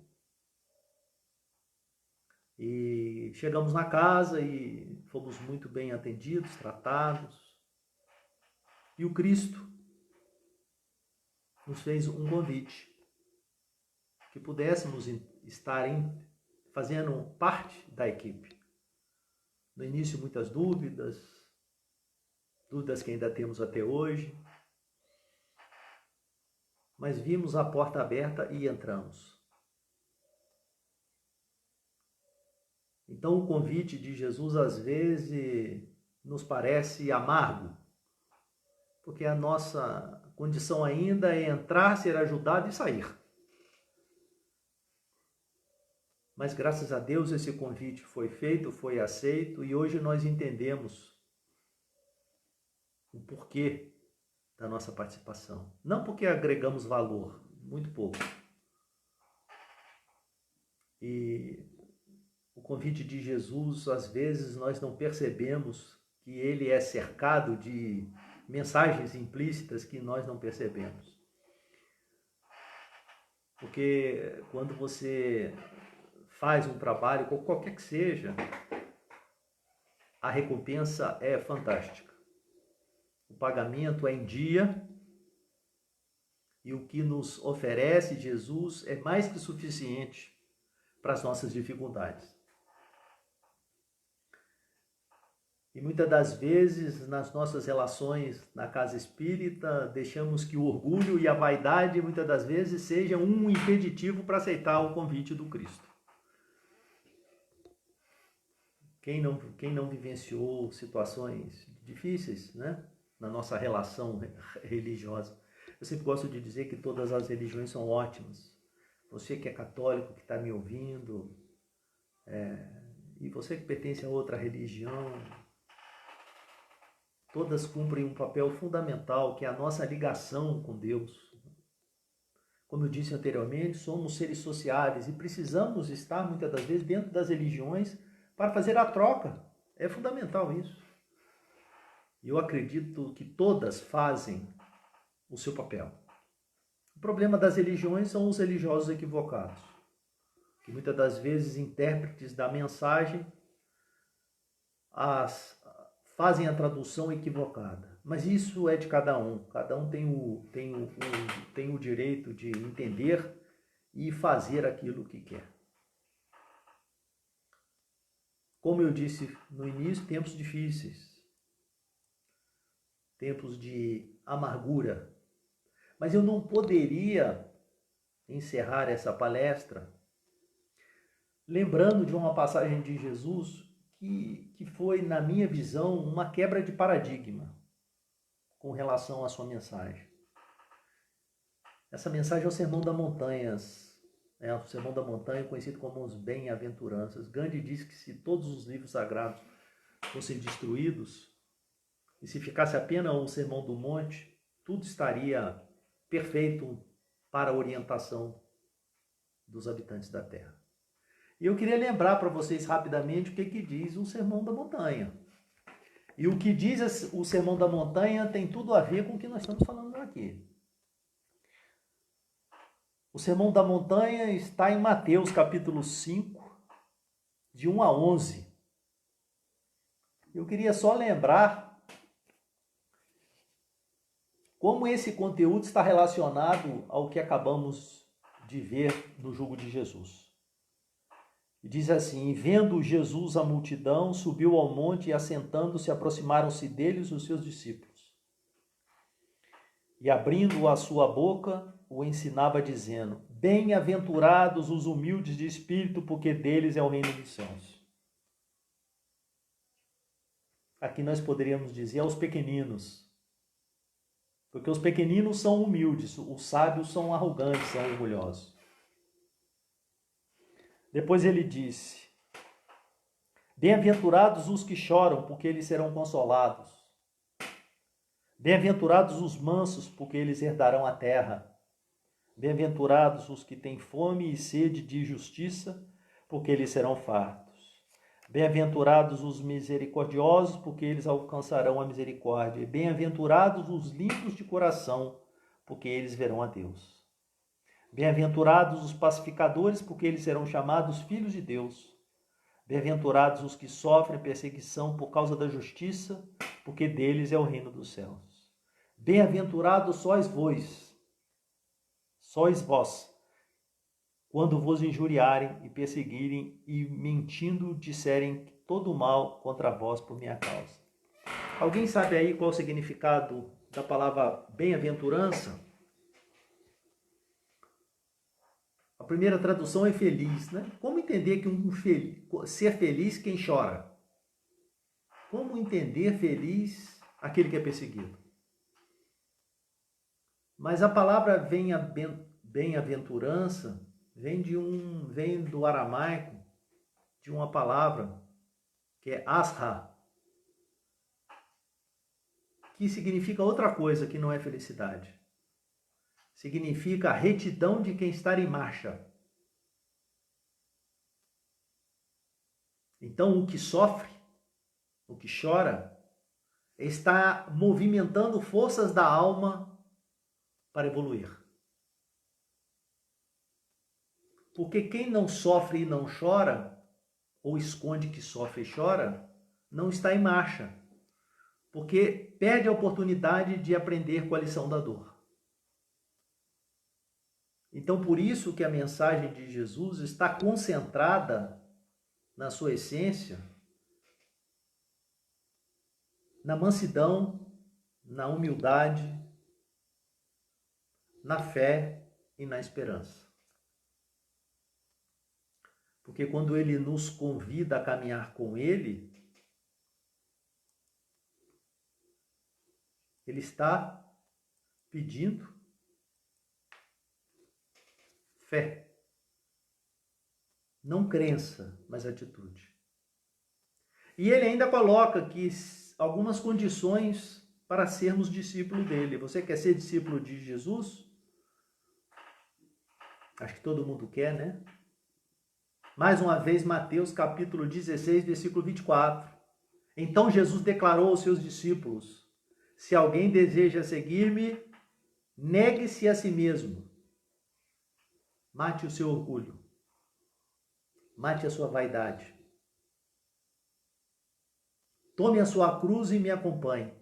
E chegamos na casa e fomos muito bem atendidos, tratados. E o Cristo nos fez um convite, que pudéssemos estar fazendo parte da equipe. No início, muitas dúvidas que ainda temos até hoje, mas vimos a porta aberta e entramos. Então, o convite de Jesus, às vezes, nos parece amargo, porque a nossa condição ainda é entrar, ser ajudado e sair. Mas, graças a Deus, esse convite foi feito, foi aceito, e hoje nós entendemos o porquê da nossa participação. Não porque agregamos valor, muito pouco. E o convite de Jesus, às vezes, nós não percebemos que ele é cercado de mensagens implícitas que nós não percebemos. Porque quando você faz um trabalho, qualquer que seja, a recompensa é fantástica. O pagamento é em dia e o que nos oferece Jesus é mais que suficiente para as nossas dificuldades. E muitas das vezes, nas nossas relações na casa espírita, deixamos que o orgulho e a vaidade, muitas das vezes, sejam um impeditivo para aceitar o convite do Cristo. Quem não vivenciou situações difíceis, né, na nossa relação religiosa? Eu sempre gosto de dizer que todas as religiões são ótimas. Você que é católico, que está me ouvindo, e você que pertence a outra religião, todas cumprem um papel fundamental, que é a nossa ligação com Deus. Como eu disse anteriormente, somos seres sociáveis e precisamos estar, muitas das vezes, dentro das religiões para fazer a troca. É fundamental isso. E eu acredito que todas fazem o seu papel. O problema das religiões são os religiosos equivocados, que muitas das vezes, intérpretes da mensagem, fazem a tradução equivocada. Mas isso é de cada um. Cada um tem o direito de entender e fazer aquilo que quer. Como eu disse no início, tempos difíceis. Tempos de amargura. Mas eu não poderia encerrar essa palestra lembrando de uma passagem de Jesus que foi, na minha visão, uma quebra de paradigma com relação à sua mensagem. Essa mensagem é o Sermão da Montanha, o Sermão da Montanha, conhecido como os Bem-aventuranças. Gandhi diz que se todos os livros sagrados fossem destruídos, e se ficasse apenas o Sermão do Monte, tudo estaria perfeito para a orientação dos habitantes da Terra. E eu queria lembrar para vocês rapidamente o que diz o Sermão da Montanha. E o que diz o Sermão da Montanha tem tudo a ver com o que nós estamos falando aqui. O Sermão da Montanha está em Mateus capítulo 5, de 1 a 11. Eu queria só lembrar como esse conteúdo está relacionado ao que acabamos de ver no jugo de Jesus. E diz assim: vendo Jesus a multidão, subiu ao monte e, assentando-se, aproximaram-se deles os seus discípulos. E, abrindo a sua boca, o ensinava, dizendo: bem-aventurados os humildes de espírito, porque deles é o reino dos céus. Aqui nós poderíamos dizer aos pequeninos, Porque os pequeninos são humildes, os sábios são arrogantes, são orgulhosos. Depois ele disse: bem-aventurados os que choram, porque eles serão consolados. Bem-aventurados os mansos, porque eles herdarão a terra. Bem-aventurados os que têm fome e sede de justiça, porque eles serão fartos. Bem-aventurados os misericordiosos, porque eles alcançarão a misericórdia. E bem-aventurados os limpos de coração, porque eles verão a Deus. Bem-aventurados os pacificadores, porque eles serão chamados filhos de Deus. Bem-aventurados os que sofrem perseguição por causa da justiça, porque deles é o reino dos céus. Bem-aventurados sois vós, quando vos injuriarem e perseguirem e mentindo disserem todo mal contra vós por minha causa. Alguém sabe aí qual o significado da palavra bem-aventurança? A primeira tradução é feliz, né? Como entender que ser feliz quem chora? Como entender feliz aquele que é perseguido? Mas a palavra bem-aventurança vem do aramaico, de uma palavra que é asra, que significa outra coisa que não é felicidade. Significa a retidão de quem está em marcha. Então, o que sofre, o que chora, está movimentando forças da alma para evoluir. Porque quem não sofre e não chora, ou esconde que sofre e chora, não está em marcha. Porque perde a oportunidade de aprender com a lição da dor. Então, por isso que a mensagem de Jesus está concentrada na sua essência, na mansidão, na humildade, na fé e na esperança. Porque quando ele nos convida a caminhar com ele, ele está pedindo fé. Não crença, mas atitude. E ele ainda coloca que algumas condições para sermos discípulo dele. Você quer ser discípulo de Jesus? Acho que todo mundo quer, né? Mais uma vez, Mateus capítulo 16, versículo 24. Então Jesus declarou aos seus discípulos: se alguém deseja seguir-me, negue-se a si mesmo. Mate o seu orgulho. Mate a sua vaidade. Tome a sua cruz e me acompanhe.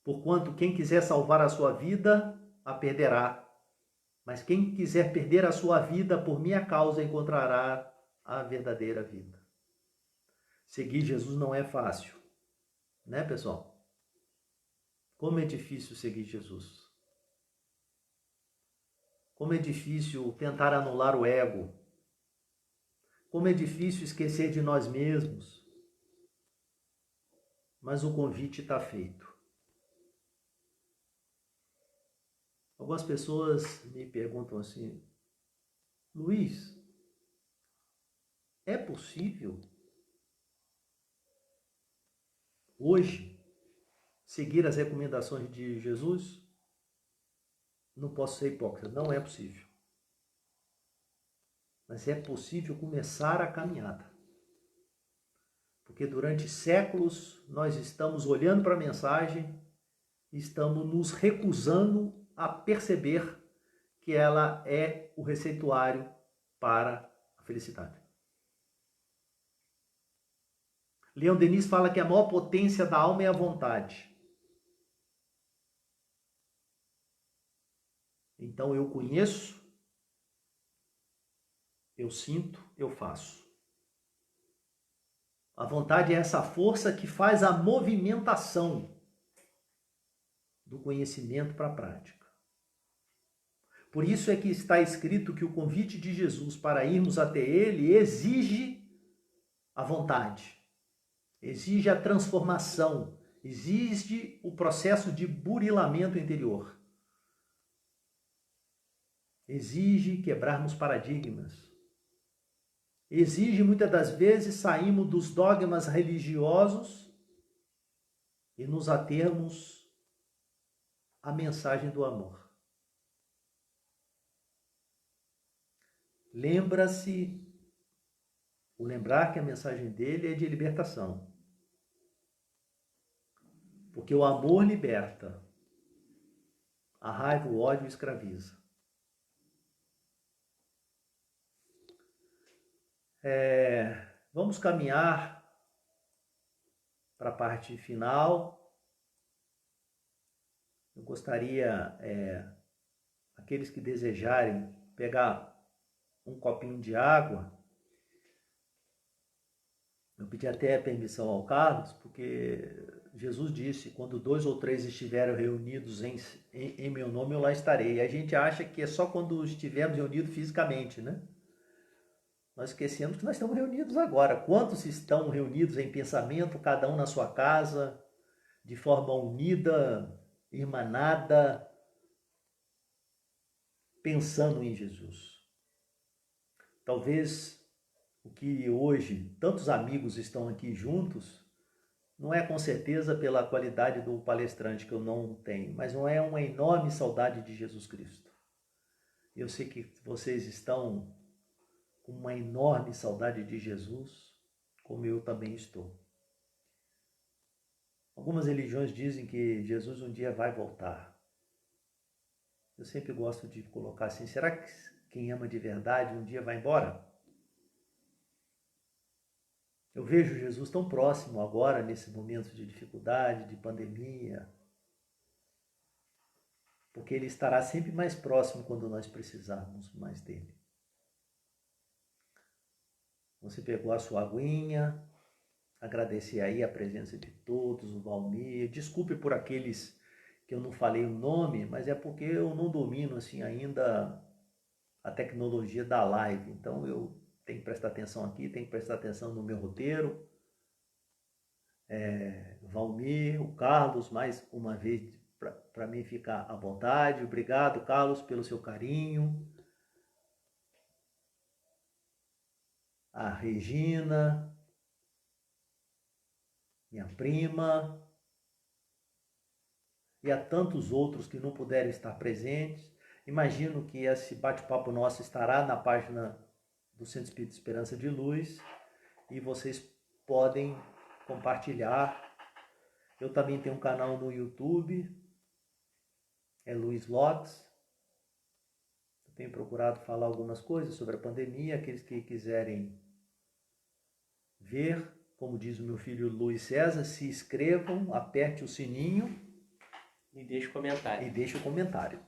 Porquanto quem quiser salvar a sua vida, a perderá. Mas quem quiser perder a sua vida por minha causa, encontrará a verdadeira vida. Seguir Jesus não é fácil. Né, pessoal? Como é difícil seguir Jesus. Como é difícil tentar anular o ego. Como é difícil esquecer de nós mesmos. Mas o convite está feito. Algumas pessoas me perguntam assim: Luiz, é possível hoje seguir as recomendações de Jesus? Não posso ser hipócrita, não é possível. Mas é possível começar a caminhada. Porque durante séculos nós estamos olhando para a mensagem e estamos nos recusando a perceber que ela é o receituário para a felicidade. Leon Denis fala que a maior potência da alma é a vontade. Então eu conheço, eu sinto, eu faço. A vontade é essa força que faz a movimentação do conhecimento para a prática. Por isso é que está escrito que o convite de Jesus para irmos até ele exige a vontade, exige a transformação, Exige o processo de burilamento interior. Exige quebrarmos paradigmas. Exige, muitas das vezes, sairmos dos dogmas religiosos e nos atermos à mensagem do amor. Lembrar que a mensagem dele é de libertação. Porque o amor liberta, a raiva, o ódio escraviza. Vamos caminhar para a parte final. Eu gostaria, aqueles que desejarem, pegar um copinho de água. Eu pedi até permissão ao Carlos, porque Jesus disse, quando 2 ou 3 estiverem reunidos em meu nome, eu lá estarei. E a gente acha que é só quando estivermos reunidos fisicamente, né? Nós esquecemos que nós estamos reunidos agora. Quantos estão reunidos em pensamento, cada um na sua casa, de forma unida, irmanada, pensando em Jesus? Talvez o que hoje tantos amigos estão aqui juntos, não é com certeza pela qualidade do palestrante, que eu não tenho, mas não é uma enorme saudade de Jesus Cristo. Eu sei que vocês estão com uma enorme saudade de Jesus, como eu também estou. Algumas religiões dizem que Jesus um dia vai voltar. Eu sempre gosto de colocar assim, será que quem ama de verdade um dia vai embora? Eu vejo Jesus tão próximo agora, nesse momento de dificuldade, de pandemia, porque Ele estará sempre mais próximo quando nós precisarmos mais dEle. Você pegou a sua aguinha, agradecer aí a presença de todos, o Valmir. Desculpe por aqueles que eu não falei o nome, mas é porque eu não domino assim ainda a tecnologia da live. Então eu tenho que prestar atenção aqui, tenho que prestar atenção no meu roteiro. Valmir, o Carlos, mais uma vez, para mim ficar à vontade. Obrigado, Carlos, pelo seu carinho. A Regina, minha prima, e a tantos outros que não puderam estar presentes. Imagino que esse bate-papo nosso estará na página do Centro Espírita Esperança de Luz e vocês podem compartilhar. Eu também tenho um canal no YouTube, é Luiz Lopes. Eu tenho procurado falar algumas coisas sobre a pandemia. Aqueles que quiserem ver, como diz o meu filho Luiz César, se inscrevam, aperte o sininho e deixe o comentário.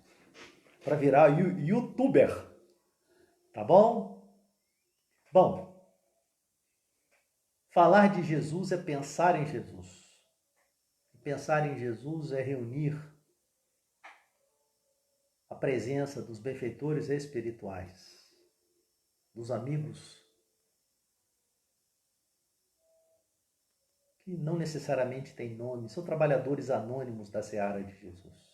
Para virar youtuber. Tá bom? Bom, falar de Jesus é pensar em Jesus. Pensar em Jesus é reunir a presença dos benfeitores espirituais, dos amigos que não necessariamente têm nome, são trabalhadores anônimos da seara de Jesus.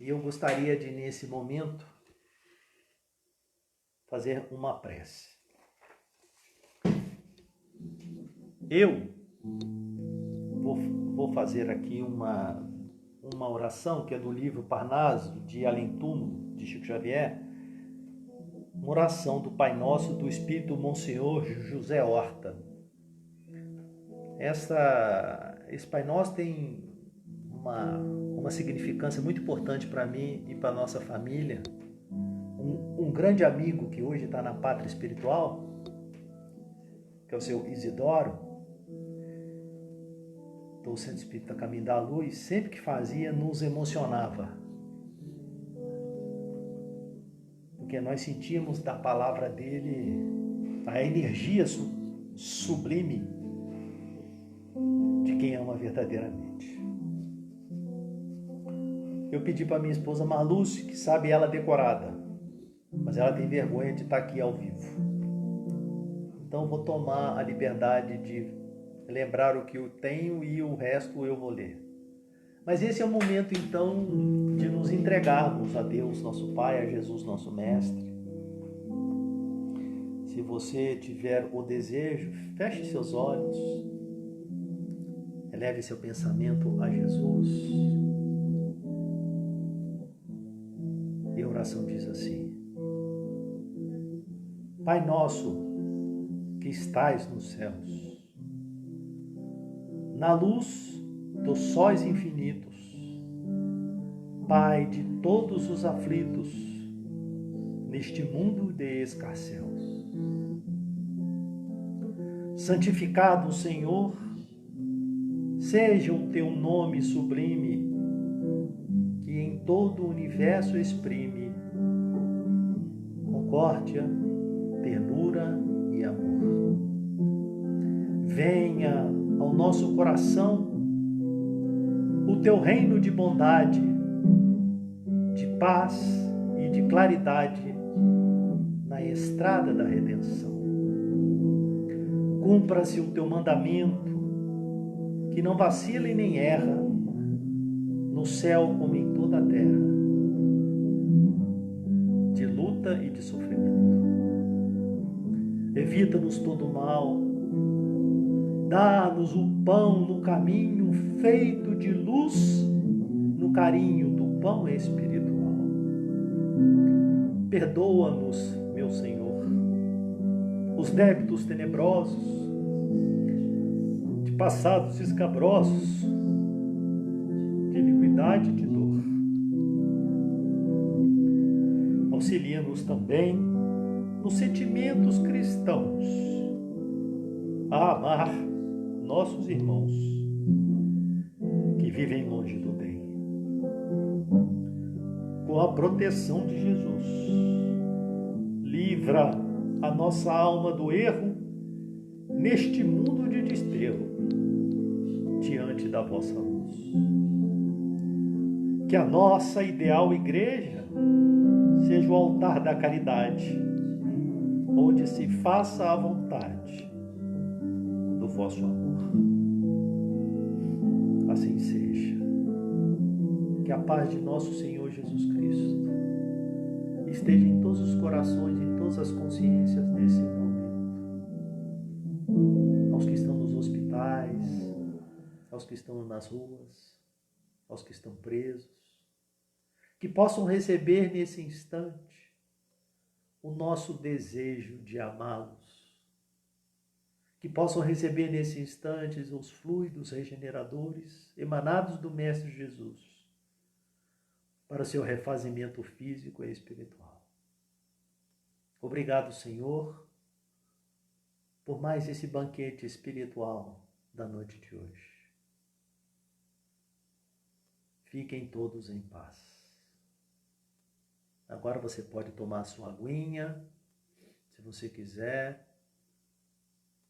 E eu gostaria de, nesse momento, fazer uma prece. Eu vou fazer aqui uma oração que é do livro Parnaso, de Além Túmulo, de Chico Xavier, uma oração do Pai Nosso do Espírito Monsenhor José Horta. Esse Pai Nosso tem uma significância muito importante para mim e para a nossa família. Um grande amigo que hoje está na pátria espiritual, que é o seu Isidoro, do Centro Espírita Caminho da Luz, sempre que fazia, nos emocionava. Porque nós sentíamos da palavra dele a energia sublime de quem ama verdadeiramente. Eu pedi para minha esposa Marluce, que sabe ela decorada, mas ela tem vergonha de estar aqui ao vivo. Então vou tomar a liberdade de lembrar o que eu tenho e o resto eu vou ler. Mas esse é o momento, então, de nos entregarmos a Deus, nosso Pai, a Jesus, nosso Mestre. Se você tiver o desejo, feche seus olhos, eleve seu pensamento a Jesus. E a oração diz assim: Pai nosso, que estais nos céus, na luz dos sóis infinitos, Pai de todos os aflitos, neste mundo de escarcéus. Santificado, Senhor, seja o teu nome sublime, que em todo o universo exprime concórdia, ternura e amor. Venha ao nosso coração o teu reino de bondade, de paz e de claridade na estrada da redenção. Cumpra-se o teu mandamento, que não vacila e nem erra, no céu como em toda a terra, de luta e de sofrimento. Evita-nos todo mal, dá-nos o pão no caminho feito de luz, no carinho do pão espiritual. Perdoa-nos, meu Senhor, os débitos tenebrosos, de passados escabrosos, de iniquidade e de dor. Auxilia-nos também nos sentimentos cristãos a amar nossos irmãos que vivem longe do bem. Com a proteção de Jesus, livra a nossa alma do erro neste mundo de desterro, diante da vossa luz. Que a nossa ideal igreja seja o altar da caridade, onde se faça a vontade do vosso amor. Assim seja. Que a paz de nosso Senhor Jesus Cristo esteja em todos os corações, em todas as consciências nesse momento. Aos que estão nos hospitais, aos que estão nas ruas, aos que estão presos, que possam receber nesse instante o nosso desejo de amá-los, que possam receber nesse instante os fluidos regeneradores emanados do Mestre Jesus, para o seu refazimento físico e espiritual. Obrigado, Senhor, por mais esse banquete espiritual da noite de hoje. Fiquem todos em paz. Agora você pode tomar a sua aguinha, se você quiser.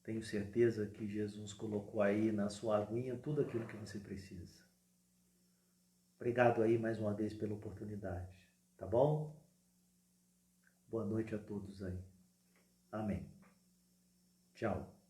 Tenho certeza que Jesus colocou aí na sua aguinha tudo aquilo que você precisa. Obrigado aí mais uma vez pela oportunidade, tá bom? Boa noite a todos aí. Amém. Tchau.